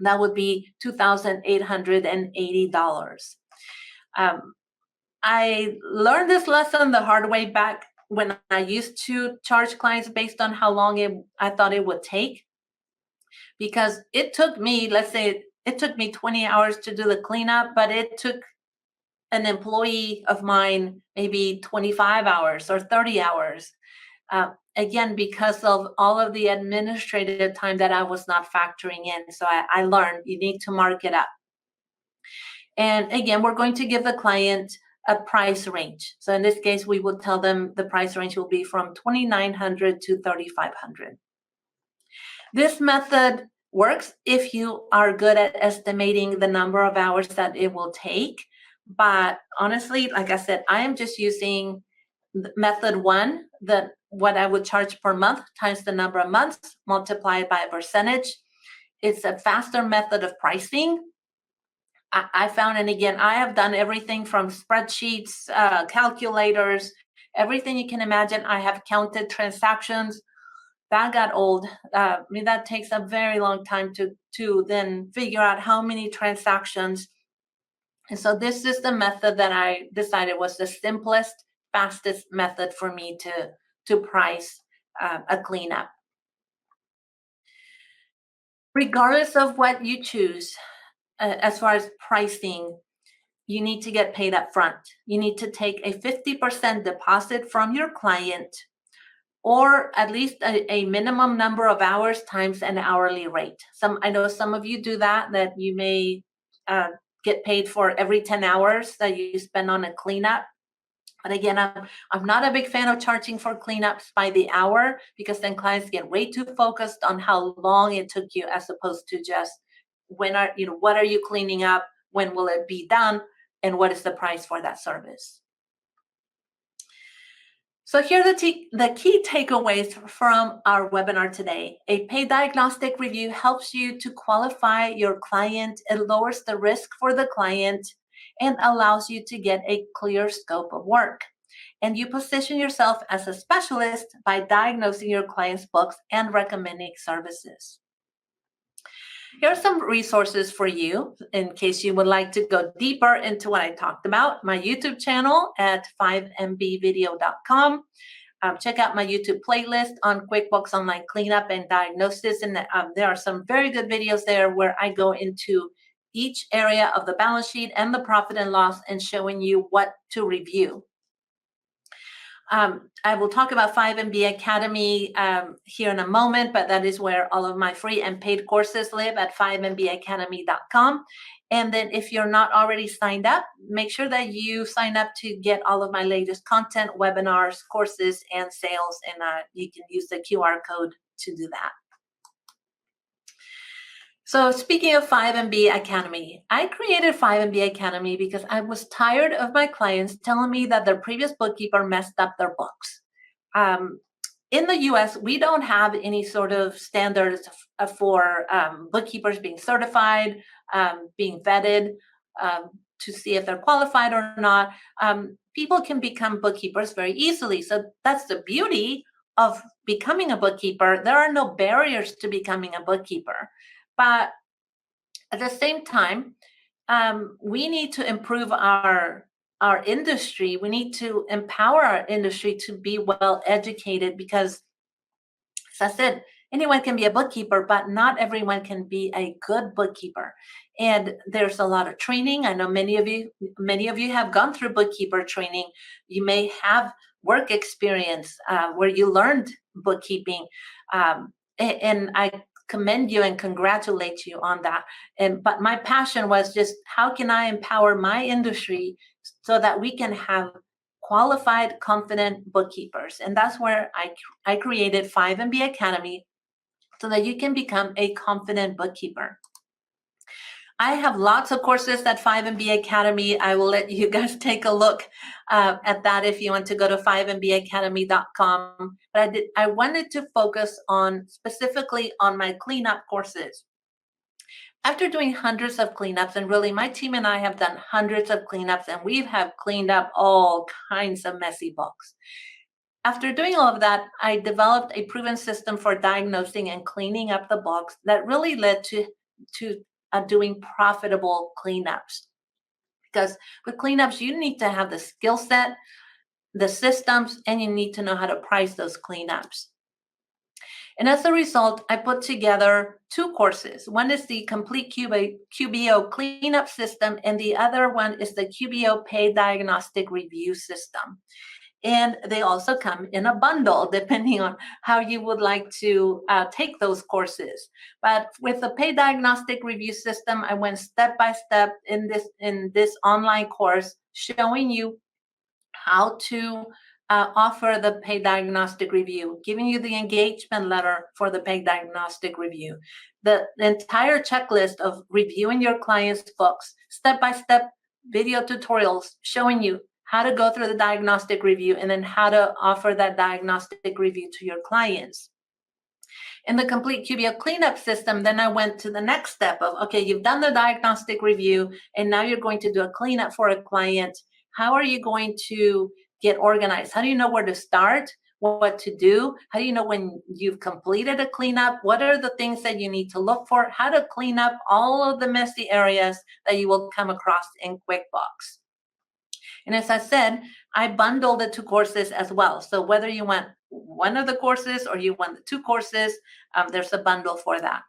That would be $2,880. I learned this lesson the hard way back when I used to charge clients based on how long I thought it would take. Because it took me, let's say it took me 20 hours to do the cleanup, but it took an employee of mine maybe 25 hours or 30 hours. Again, because of all of the administrative time that I was not factoring in. So I learned you need to mark it up. And again, we're going to give the client a price range. So in this case, we would tell them the price range will be from $2,900 to $3,500. This method works if you are good at estimating the number of hours that it will take. But honestly, like I said, I am just using method one, what I would charge per month times the number of months multiplied by a percentage. It's a faster method of pricing. I found, and again, I have done everything from spreadsheets, calculators, everything you can imagine. I have counted transactions. That got old. That takes a very long time to then figure out how many transactions. And so this is the method that I decided was the simplest, fastest method for me to price a cleanup. Regardless of what you choose, as far as pricing, you need to get paid up front. You need to take a 50% deposit from your client, or at least a minimum number of hours times an hourly rate. I know some of you do that you may get paid for every 10 hours that you spend on a cleanup. But again, I'm not a big fan of charging for cleanups by the hour, because then clients get way too focused on how long it took you, as opposed to just what are you cleaning up, when will it be done, and what is the price for that service. So here are the key takeaways from our webinar today. A paid diagnostic review helps you to qualify your client. It lowers the risk for the client and allows you to get a clear scope of work. and you position yourself as a specialist by diagnosing your clients' books and recommending services. Here are some resources for you in case you would like to go deeper into what I talked about. My YouTube channel at 5mbvideo.com. Check out my YouTube playlist on QuickBooks Online Cleanup and Diagnosis. And there are some very good videos there where I go into each area of the balance sheet and the profit and loss and showing you what to review. I will talk about 5MB Academy here in a moment, but that is where all of my free and paid courses live at 5mbacademy.com. And then if you're not already signed up, make sure that you sign up to get all of my latest content, webinars, courses, and sales. And you can use the QR code to do that. So speaking of 5MB Academy, I created 5MB Academy because I was tired of my clients telling me that their previous bookkeeper messed up their books. In the US, we don't have any sort of standards for bookkeepers being certified, being vetted to see if they're qualified or not. People can become bookkeepers very easily. So that's the beauty of becoming a bookkeeper. There are no barriers to becoming a bookkeeper. But at the same time, we need to improve our industry. We need to empower our industry to be well educated because, as I said, anyone can be a bookkeeper, but not everyone can be a good bookkeeper. And there's a lot of training. I know many of you have gone through bookkeeper training. You may have work experience where you learned bookkeeping, and I commend you and congratulate you on that. But my passion was just how can I empower my industry so that we can have qualified, confident bookkeepers. And that's where I created 5MB Academy so that you can become a confident bookkeeper. I have lots of courses at 5MB Academy. I will let you guys take a look at that if you want to go to 5mbacademy.com. But I wanted to focus on specifically on my cleanup courses. After doing hundreds of cleanups, and really my team and I have done hundreds of cleanups, and we have cleaned up all kinds of messy books. After doing all of that, I developed a proven system for diagnosing and cleaning up the books that really led to doing profitable cleanups. Because with cleanups, you need to have the skill set, the systems, and you need to know how to price those cleanups. And as a result, I put together two courses. One is the complete QBO cleanup system, and the other one is the QBO paid diagnostic review system. And they also come in a bundle, depending on how you would like to take those courses. But with the paid diagnostic review system, I went step by step in this online course, showing you how to offer the paid diagnostic review, giving you the engagement letter for the paid diagnostic review, the entire checklist of reviewing your clients' books, step-by-step video tutorials showing you how to go through the diagnostic review and then how to offer that diagnostic review to your clients. In the complete QBO cleanup system, then I went to the next step of, okay, you've done the diagnostic review and now you're going to do a cleanup for a client. How are you going to get organized? How do you know where to start, what to do? How do you know when you've completed a cleanup? What are the things that you need to look for? How to clean up all of the messy areas that you will come across in QuickBooks. And as I said, I bundled the two courses as well. So whether you want one of the courses or you want the two courses, there's a bundle for that.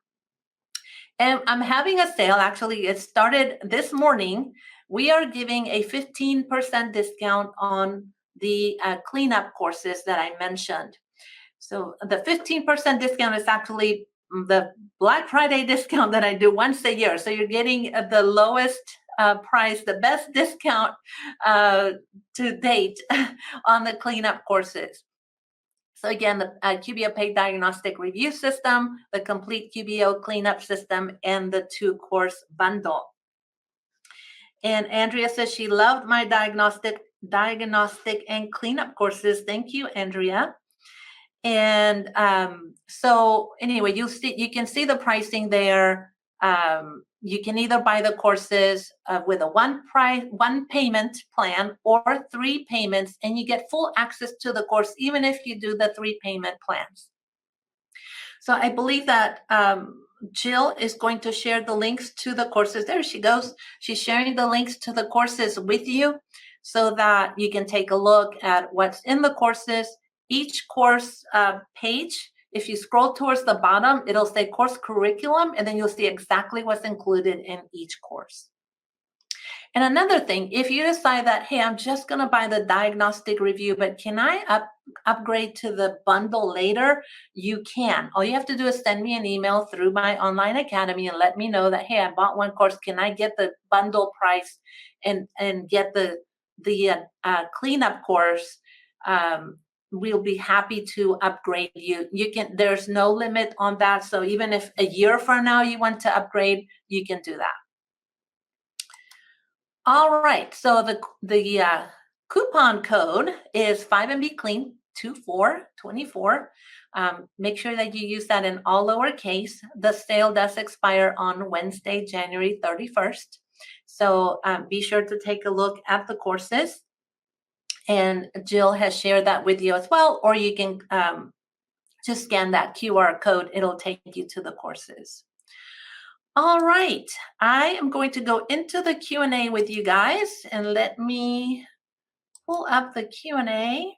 And I'm having a sale. Actually, it started this morning. We are giving a 15% discount on the cleanup courses that I mentioned. So the 15% discount is actually the Black Friday discount that I do once a year. So you're getting the lowest price, the best discount to date on the cleanup courses. So again, the QBO paid diagnostic review system, the complete QBO cleanup system, and the two course bundle. And Andrea says she loved my diagnostic and cleanup courses. Thank you, Andrea. And so anyway, you can see the pricing there. you can either buy the courses with a one payment plan or 3 payments, and you get full access to the course even if you do the 3 payment plans. So I believe that Jill is going to share the links to the courses. There she goes. She's sharing the links to the courses with you so that you can take a look at what's in the courses. Each course page, if you scroll towards the bottom, it'll say course curriculum, and then you'll see exactly what's included in each course. And another thing, if you decide that, hey, I'm just going to buy the diagnostic review, but can I upgrade to the bundle later? You can. All you have to do is send me an email through my online academy and let me know that, hey, I bought one course. Can I get the bundle price and get the cleanup course? We'll be happy to upgrade you. There's no limit on that. So even if a year from now you want to upgrade, you can do that. All right, so the coupon code is 5MB Clean 2424. Make sure that you use that in all lowercase. The sale does expire on Wednesday, January 31st. So be sure to take a look at the courses. And Jill has shared that with you as well, or you can just scan that QR code. It'll take you to the courses. All right, I am going to go into the Q&A with you guys, and let me pull up the Q&A.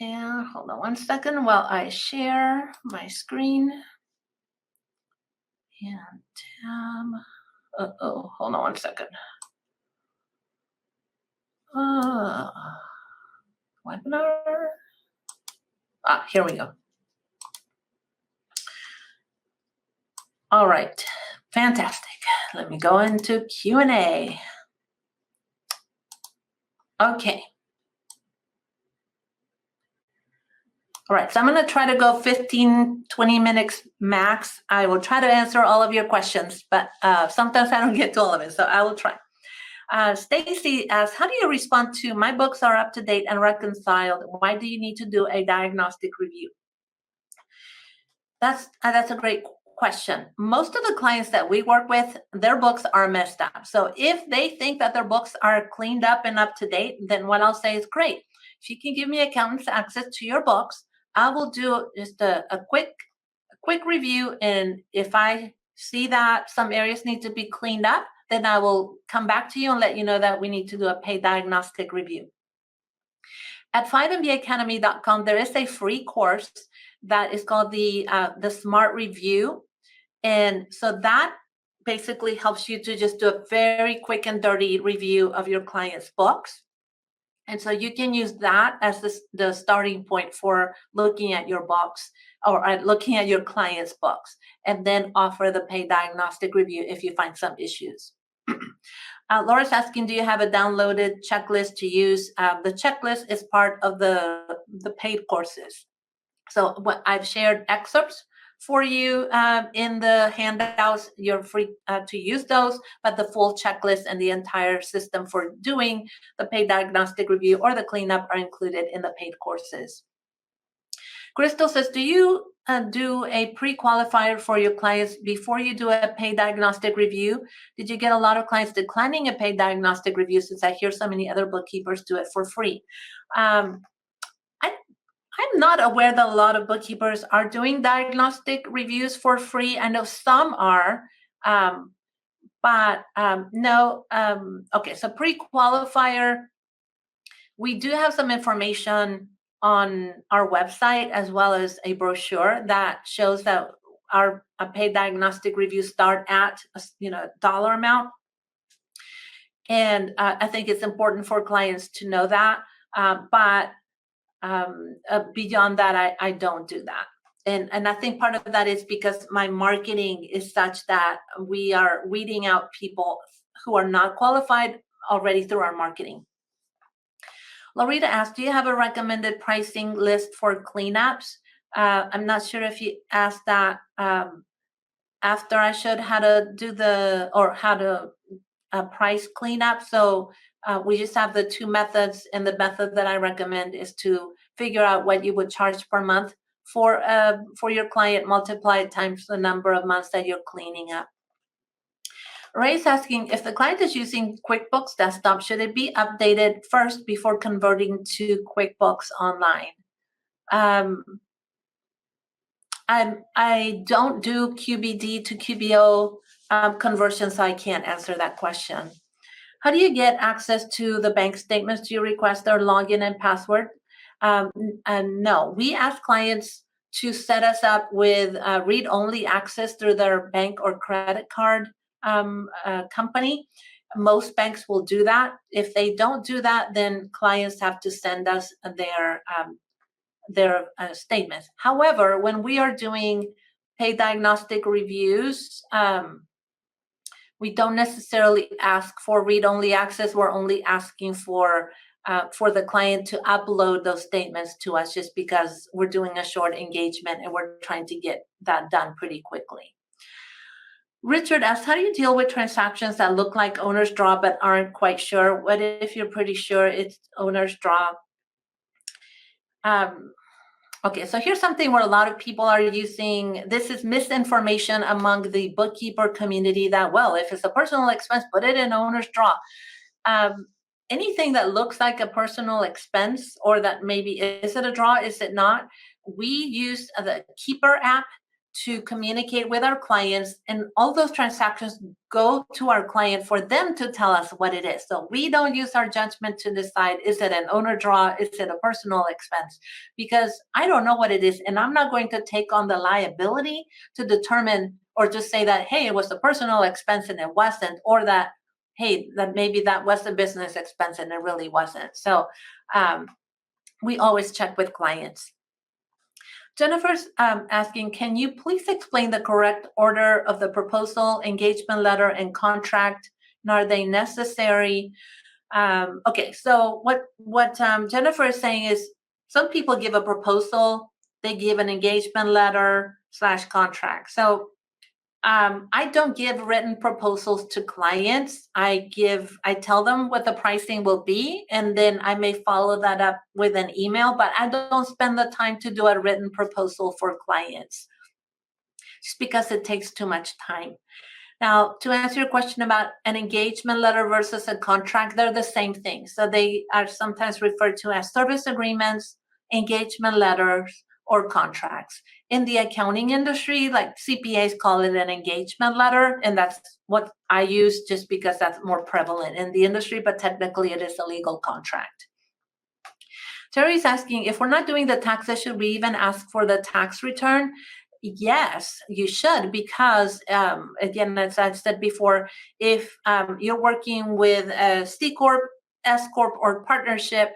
And hold on one second while I share my screen. And hold on one second. Webinar. Here we go. All right, fantastic. Let me go into Q&A. Okay. All right, so I'm going to try to go 15, 20 minutes max. I will try to answer all of your questions, but sometimes I don't get to all of it, so I will try. Stacy asks, how do you respond to my books are up to date and reconciled? Why do you need to do a diagnostic review? That's a great question. Most of the clients that we work with, their books are messed up. So if they think that their books are cleaned up and up to date, then what I'll say is great. If you can give me accountant's access to your books, I will do just a quick review. And if I see that some areas need to be cleaned up, then I will come back to you and let you know that we need to do a paid diagnostic review. At 5mbacademy.com, there is a free course that is called the Smart Review. And so that basically helps you to just do a very quick and dirty review of your client's books. And so you can use that as the starting point for looking at your books or looking at your client's books, and then offer the paid diagnostic review if you find some issues. Laura's asking, do you have a downloaded checklist to use? The checklist is part of the paid courses. So what I've shared excerpts for you in the handouts. You're free to use those, but the full checklist and the entire system for doing the paid diagnostic review or the cleanup are included in the paid courses. Crystal says, do you do a pre-qualifier for your clients before you do a paid diagnostic review? Did you get a lot of clients declining a paid diagnostic review, since I hear so many other bookkeepers do it for free? I'm not aware that a lot of bookkeepers are doing diagnostic reviews for free. I know some are, but no. Okay, so pre-qualifier, we do have some information on our website as well as a brochure that shows that our paid diagnostic reviews start at a dollar amount. And I think it's important for clients to know that, but beyond that, I don't do that. And I think part of that is because my marketing is such that we are weeding out people who are not qualified already through our marketing. Loretta asked, do you have a recommended pricing list for cleanups? I'm not sure if you asked that after I showed how to do how to price cleanup. So we just have the two methods, and the method that I recommend is to figure out what you would charge per month for your client multiplied times the number of months that you're cleaning up. Ray's asking, if the client is using QuickBooks Desktop, should it be updated first before converting to QuickBooks Online? I don't do QBD to QBO conversion, so I can't answer that question. How do you get access to the bank statements? Do you request their login and password? No, we ask clients to set us up with read-only access through their bank or credit card company. Most banks will do that. If they don't do that, then clients have to send us their statements. However, when we are doing pay diagnostic reviews, we don't necessarily ask for read-only access. We're only asking for the client to upload those statements to us, just because we're doing a short engagement and we're trying to get that done pretty quickly. Richard asks, how do you deal with transactions that look like owner's draw but aren't quite sure? What if you're pretty sure it's owner's draw? Okay, so here's something where a lot of people are using, this is misinformation among the bookkeeper community that, well, if it's a personal expense, put it in owner's draw. Anything that looks like a personal expense, or that maybe, is it a draw, is it not? We use the Keeper app to communicate with our clients, and all those transactions go to our client for them to tell us what it is. So we don't use our judgment to decide, is it an owner draw, is it a personal expense? Because I don't know what it is, and I'm not going to take on the liability to determine, or just say that, hey, it was a personal expense and it wasn't, or that, hey, that maybe that was a business expense and it really wasn't. So we always check with clients. Jennifer's asking, can you please explain the correct order of the proposal, engagement letter, and contract? And are they necessary? Okay, so what Jennifer is saying is, some people give a proposal, they give an engagement letter / contract. So I don't give written proposals to clients. I tell them what the pricing will be, and then I may follow that up with an email, but I don't spend the time to do a written proposal for clients, just because it takes too much time. Now, to answer your question about an engagement letter versus a contract, they're the same thing. So they are sometimes referred to as service agreements, engagement letters, or contracts. In the accounting industry, like CPAs call it an engagement letter, and that's what I use just because that's more prevalent in the industry, but technically it is a legal contract. Terry's asking, if we're not doing the taxes, should we even ask for the tax return? Yes, you should, because again, as I said before, if you're working with a C Corp, S Corp, or partnership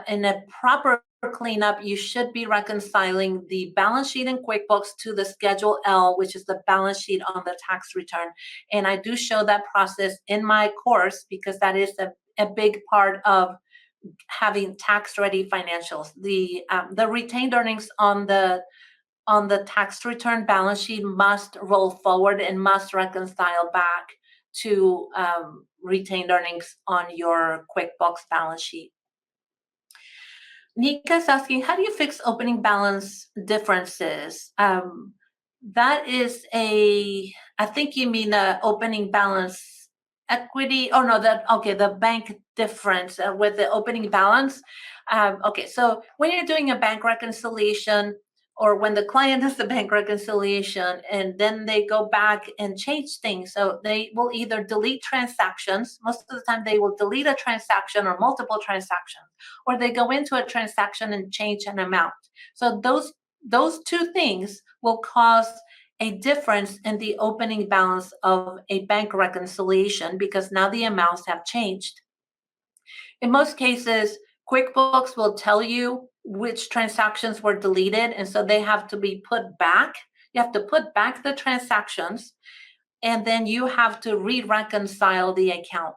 in a proper cleanup, you should be reconciling the balance sheet in QuickBooks to the Schedule L, which is the balance sheet on the tax return. And I do show that process in my course, because that is a big part of having tax-ready financials. The retained earnings on the tax return balance sheet must roll forward and must reconcile back to retained earnings on your QuickBooks balance sheet. Nika's asking, how do you fix opening balance differences? That is I think you mean opening balance equity. Oh no, the bank difference with the opening balance. Okay, so when you're doing a bank reconciliation, or when the client does the bank reconciliation and then they go back and change things, so they will either delete transactions. Most of the time they will delete a transaction or multiple transactions, or they go into a transaction and change an amount. So those two things will cause a difference in the opening balance of a bank reconciliation, because now the amounts have changed. In most cases, QuickBooks will tell you which transactions were deleted, and so they have to be put back. You have to put back the transactions, and then you have to re-reconcile the account.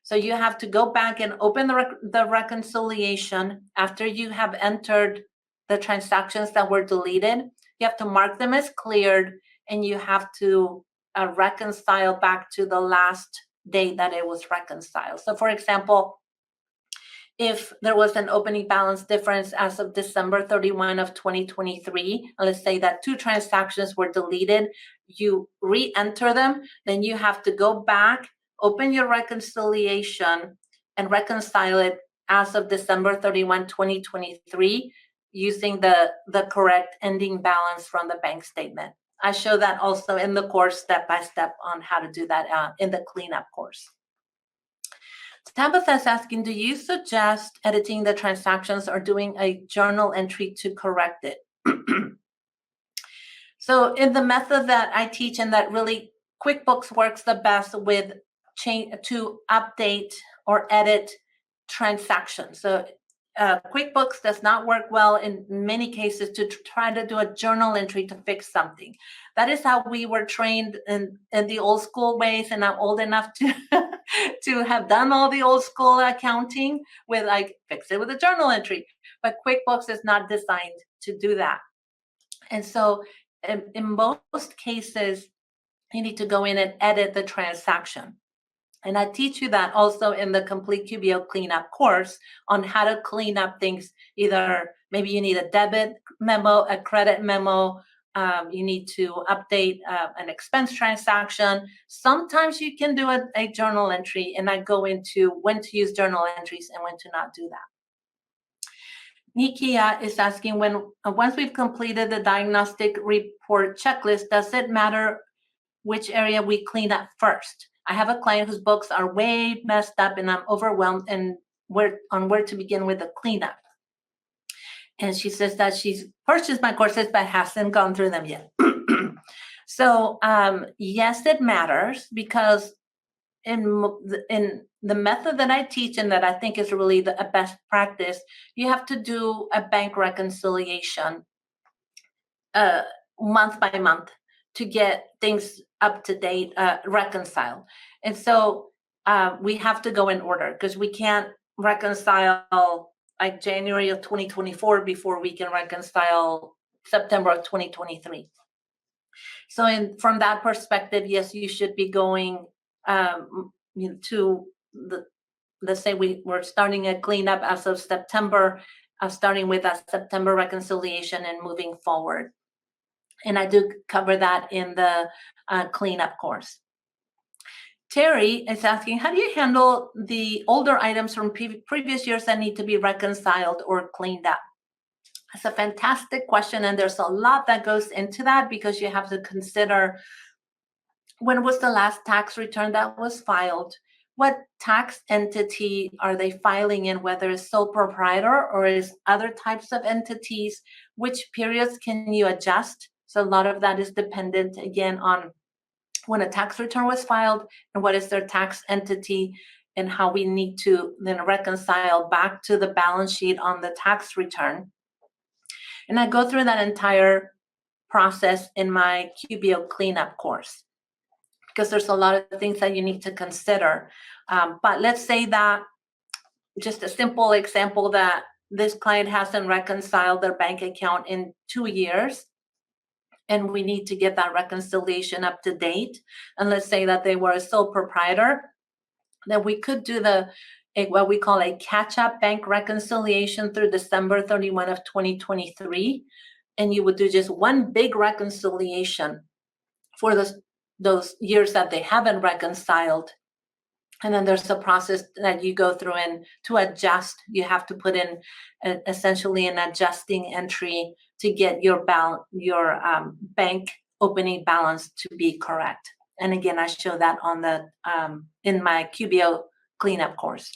So you have to go back and open the reconciliation after you have entered the transactions that were deleted. You have to mark them as cleared, and you have to reconcile back to the last day that it was reconciled. So for example, if there was an opening balance difference as of December 31 of 2023, and let's say that 2 transactions were deleted, you re-enter them, then you have to go back, open your reconciliation, and reconcile it as of December 31, 2023, using the correct ending balance from the bank statement. I show that also in the course step by step on how to do that in the cleanup course. Tabitha is asking, do you suggest editing the transactions or doing a journal entry to correct it? So in the method that I teach, and that really QuickBooks works the best with to update or edit transactions. So QuickBooks does not work well in many cases to try to do a journal entry to fix something. That is how we were trained in the old school ways, and I'm old enough to to have done all the old school accounting with like fix it with a journal entry. But QuickBooks is not designed to do that. And so in most cases, you need to go in and edit the transaction. And I teach you that also in the complete QBO cleanup course on how to clean up things. Either maybe you need a debit memo, a credit memo, you need to update an expense transaction. Sometimes you can do a journal entry, and I go into when to use journal entries and when to not do that. Nikia is asking, once we've completed the diagnostic report checklist, does it matter which area we clean up first? I have a client whose books are way messed up, and I'm overwhelmed and where to begin with the cleanup. And she says that she's purchased my courses but hasn't gone through them yet. So yes, it matters, because in the method that I teach and that I think is really the best practice, you have to do a bank reconciliation month by month to get things up to date, reconciled. And so we have to go in order, because we can't reconcile like January of 2024 before we can reconcile September of 2023. So from that perspective, yes, you should be going to let's say we're starting a cleanup as of September, starting with a September reconciliation and moving forward. And I do cover that in the cleanup course. Terry is asking, how do you handle the older items from previous years that need to be reconciled or cleaned up? That's a fantastic question, and there's a lot that goes into that, because you have to consider when was the last tax return that was filed, what tax entity are they filing in, whether it's sole proprietor or is other types of entities, which periods can you adjust? So a lot of that is dependent, again, on when a tax return was filed and what is their tax entity, and how we need to then reconcile back to the balance sheet on the tax return. And I go through that entire process in my QBO cleanup course, because there's a lot of things that you need to consider. But let's say that, just a simple example, that this client hasn't reconciled their bank account in 2 years, and we need to get that reconciliation up to date. And let's say that they were a sole proprietor, then we could do what we call a catch-up bank reconciliation through December 31 of 2023. And you would do just one big reconciliation for those years that they haven't reconciled. And then there's a process that you go through, and to adjust, you have to put in essentially an adjusting entry to get your bank opening balance to be correct. And again, I show that on the in my QBO cleanup course.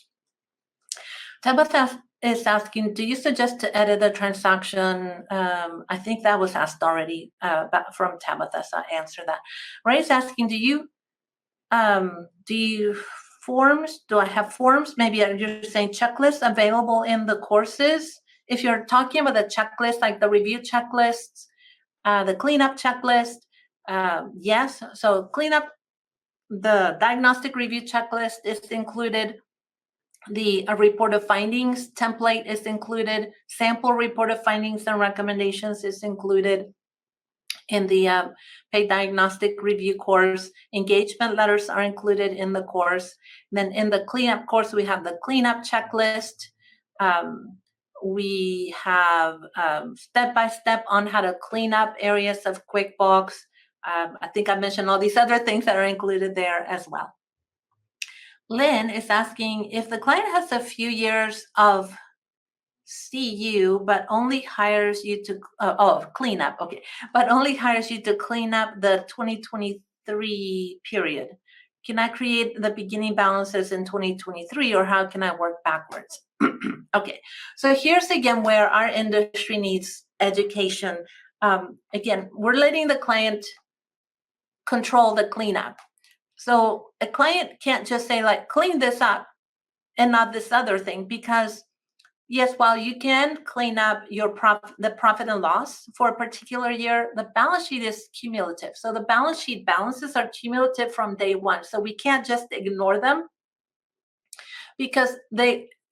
Tabitha is asking, do you suggest to edit the transaction? I think that was asked already from Tabitha, so I answer that. Ray is asking, do I have forms? Maybe you're saying checklists available in the courses. If you're talking about the checklist, like the review checklists, the cleanup checklist, yes. So cleanup, the diagnostic review checklist is included. The report of findings template is included. Sample report of findings and recommendations is included in the paid diagnostic review course. Engagement letters are included in the course. Then in the cleanup course, we have the cleanup checklist. We have step-by-step on how to clean up areas of QuickBooks. I think I mentioned all these other things that are included there as well. Lynn is asking if the client has a few years of CU, but only hires you to clean up. Okay, but only hires you to clean up the 2023 period. Can I create the beginning balances in 2023, or how can I work backwards? Okay, so here's again where our industry needs education. Again, we're letting the client control the cleanup. So a client can't just say like, clean this up and not this other thing, because yes, while you can clean up your the profit and loss for a particular year, the balance sheet is cumulative. So the balance sheet balances are cumulative from day one. So we can't just ignore them, because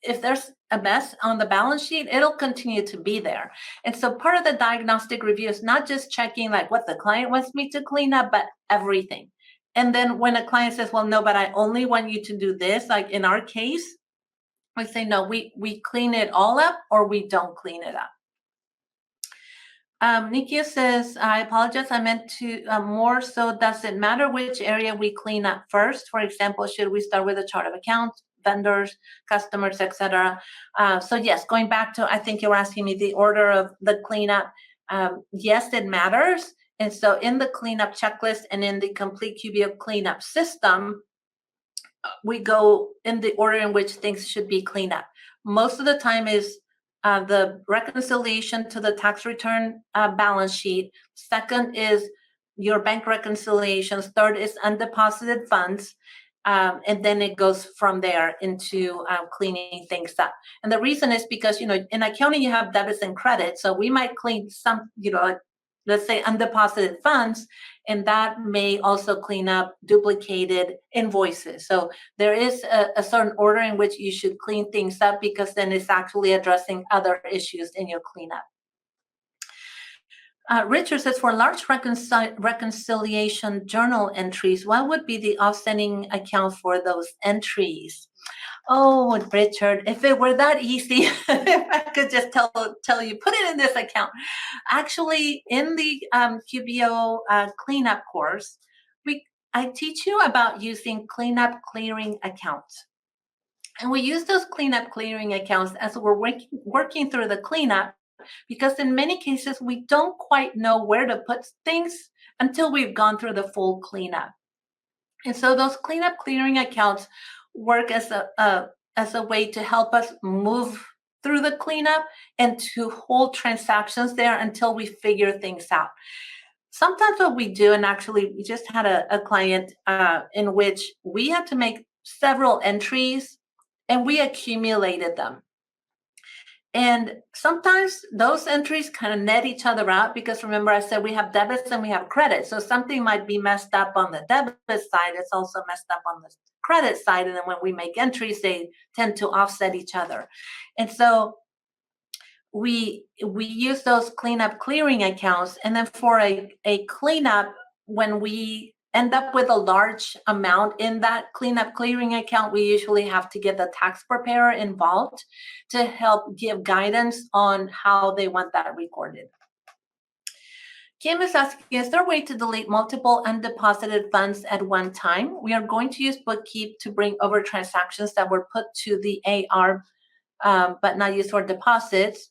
if there's a mess on the balance sheet, it'll continue to be there. And so part of the diagnostic review is not just checking like what the client wants me to clean up, but everything. And then when a client says, well, no, but I only want you to do this, like in our case, we say, no, we clean it all up or we don't clean it up. Nikia says, I apologize, I meant to more so, does it matter which area we clean up first? For example, should we start with a chart of accounts, vendors, customers, etc.? So yes, going back to, I think you're asking me the order of the cleanup. Yes, it matters. And so in the cleanup checklist and in the complete QBO cleanup system, we go in the order in which things should be cleaned up. Most of the time is the reconciliation to the tax return balance sheet. Second is your bank reconciliations. Third is undeposited funds. And then it goes from there into cleaning things up. And the reason is because, in accounting, you have debits and credits. So we might clean some, let's say undeposited funds, and that may also clean up duplicated invoices. So there is a certain order in which you should clean things up, because then it's actually addressing other issues in your cleanup. Richard says, for large reconciliation journal entries, what would be the offsetting account for those entries? Oh, Richard, if it were that easy, if I could just tell you, put it in this account. Actually, in the QBO cleanup course, I teach you about using cleanup clearing accounts. And we use those cleanup clearing accounts as we're working through the cleanup, because in many cases, we don't quite know where to put things until we've gone through the full cleanup. And so those cleanup clearing accounts work as a way to help us move through the cleanup and to hold transactions there until we figure things out. Sometimes what we do, and actually we just had a client in which we had to make several entries and we accumulated them. And sometimes those entries kind of net each other out, because remember I said we have debits and we have credits. So something might be messed up on the debit side, it's also messed up on the credit side. And then when we make entries, they tend to offset each other. And so we use those cleanup clearing accounts. And then for a cleanup, when we end up with a large amount in that cleanup clearing account, we usually have to get the tax preparer involved to help give guidance on how they want that recorded. Kim is asking, is there a way to delete multiple undeposited funds at one time? We are going to use Bookkeep to bring over transactions that were put to the AR but not used for deposits.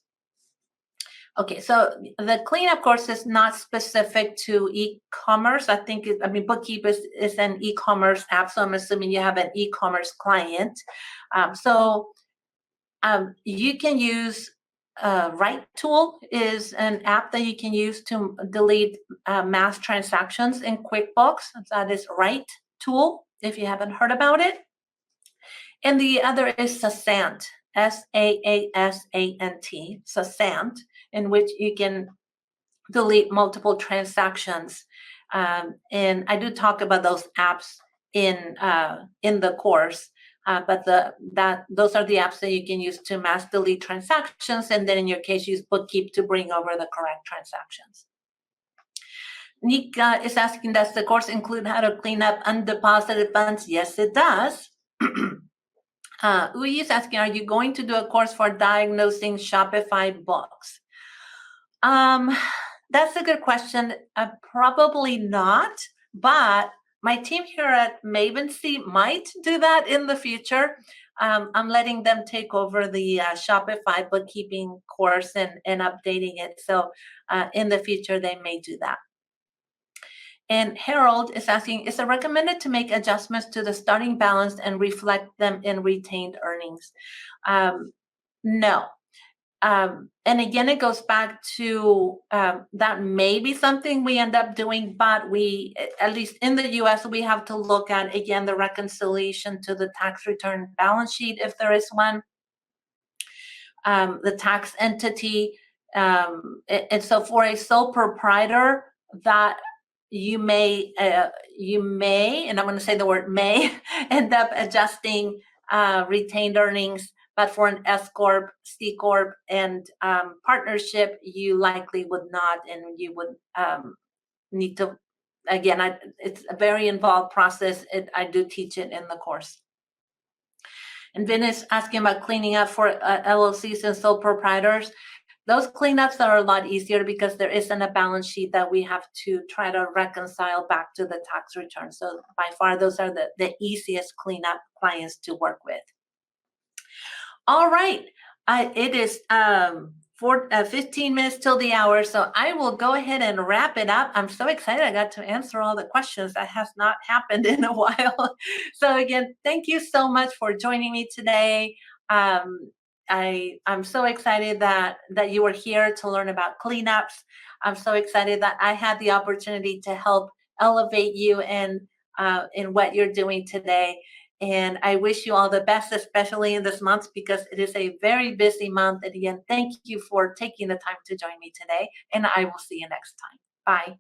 Okay, so the cleanup course is not specific to e-commerce. Bookkeeper is an e-commerce app, so I'm assuming you have an e-commerce client. You can use Right Tool is an app that you can use to delete mass transactions in QuickBooks. That is Right Tool, if you haven't heard about it. And the other is Saasant, Saasant, Saasant, in which you can delete multiple transactions. And I do talk about those apps in the course, but those are the apps that you can use to mass delete transactions, and then in your case, use Bookkeep to bring over the correct transactions. Nika is asking, does the course include how to clean up undeposited funds? Yes, it does. Uyi is asking, are you going to do a course for diagnosing Shopify books? Um, that's a good question. Probably not, but my team here at Mavency might do that in the future. I'm letting them take over the Shopify bookkeeping course and updating it. So in the future, they may do that. And Harold is asking, is it recommended to make adjustments to the starting balance and reflect them in retained earnings? No. And again, it goes back to that may be something we end up doing, but we, at least in the US, we have to look at, again, the reconciliation to the tax return balance sheet, if there is one, the tax entity. And so for a sole proprietor, that you may, and I'm going to say the word may, end up adjusting retained earnings. But for an S corp, C corp, and partnership, you likely would not, and you would need to. Again, it's a very involved process. I do teach it in the course. And Vin is asking about cleaning up for LLCs and sole proprietors. Those cleanups are a lot easier because there isn't a balance sheet that we have to try to reconcile back to the tax return. So by far, those are the easiest cleanup clients to work with. All right. It is 15 minutes till the hour, so I will go ahead and wrap it up. I'm so excited I got to answer all the questions. That has not happened in a while. So again, thank you so much for joining me today. I'm so excited that you were here to learn about cleanups. I'm so excited that I had the opportunity to help elevate you in what you're doing today. And I wish you all the best, especially in this month, because it is a very busy month. And again, thank you for taking the time to join me today. And I will see you next time. Bye.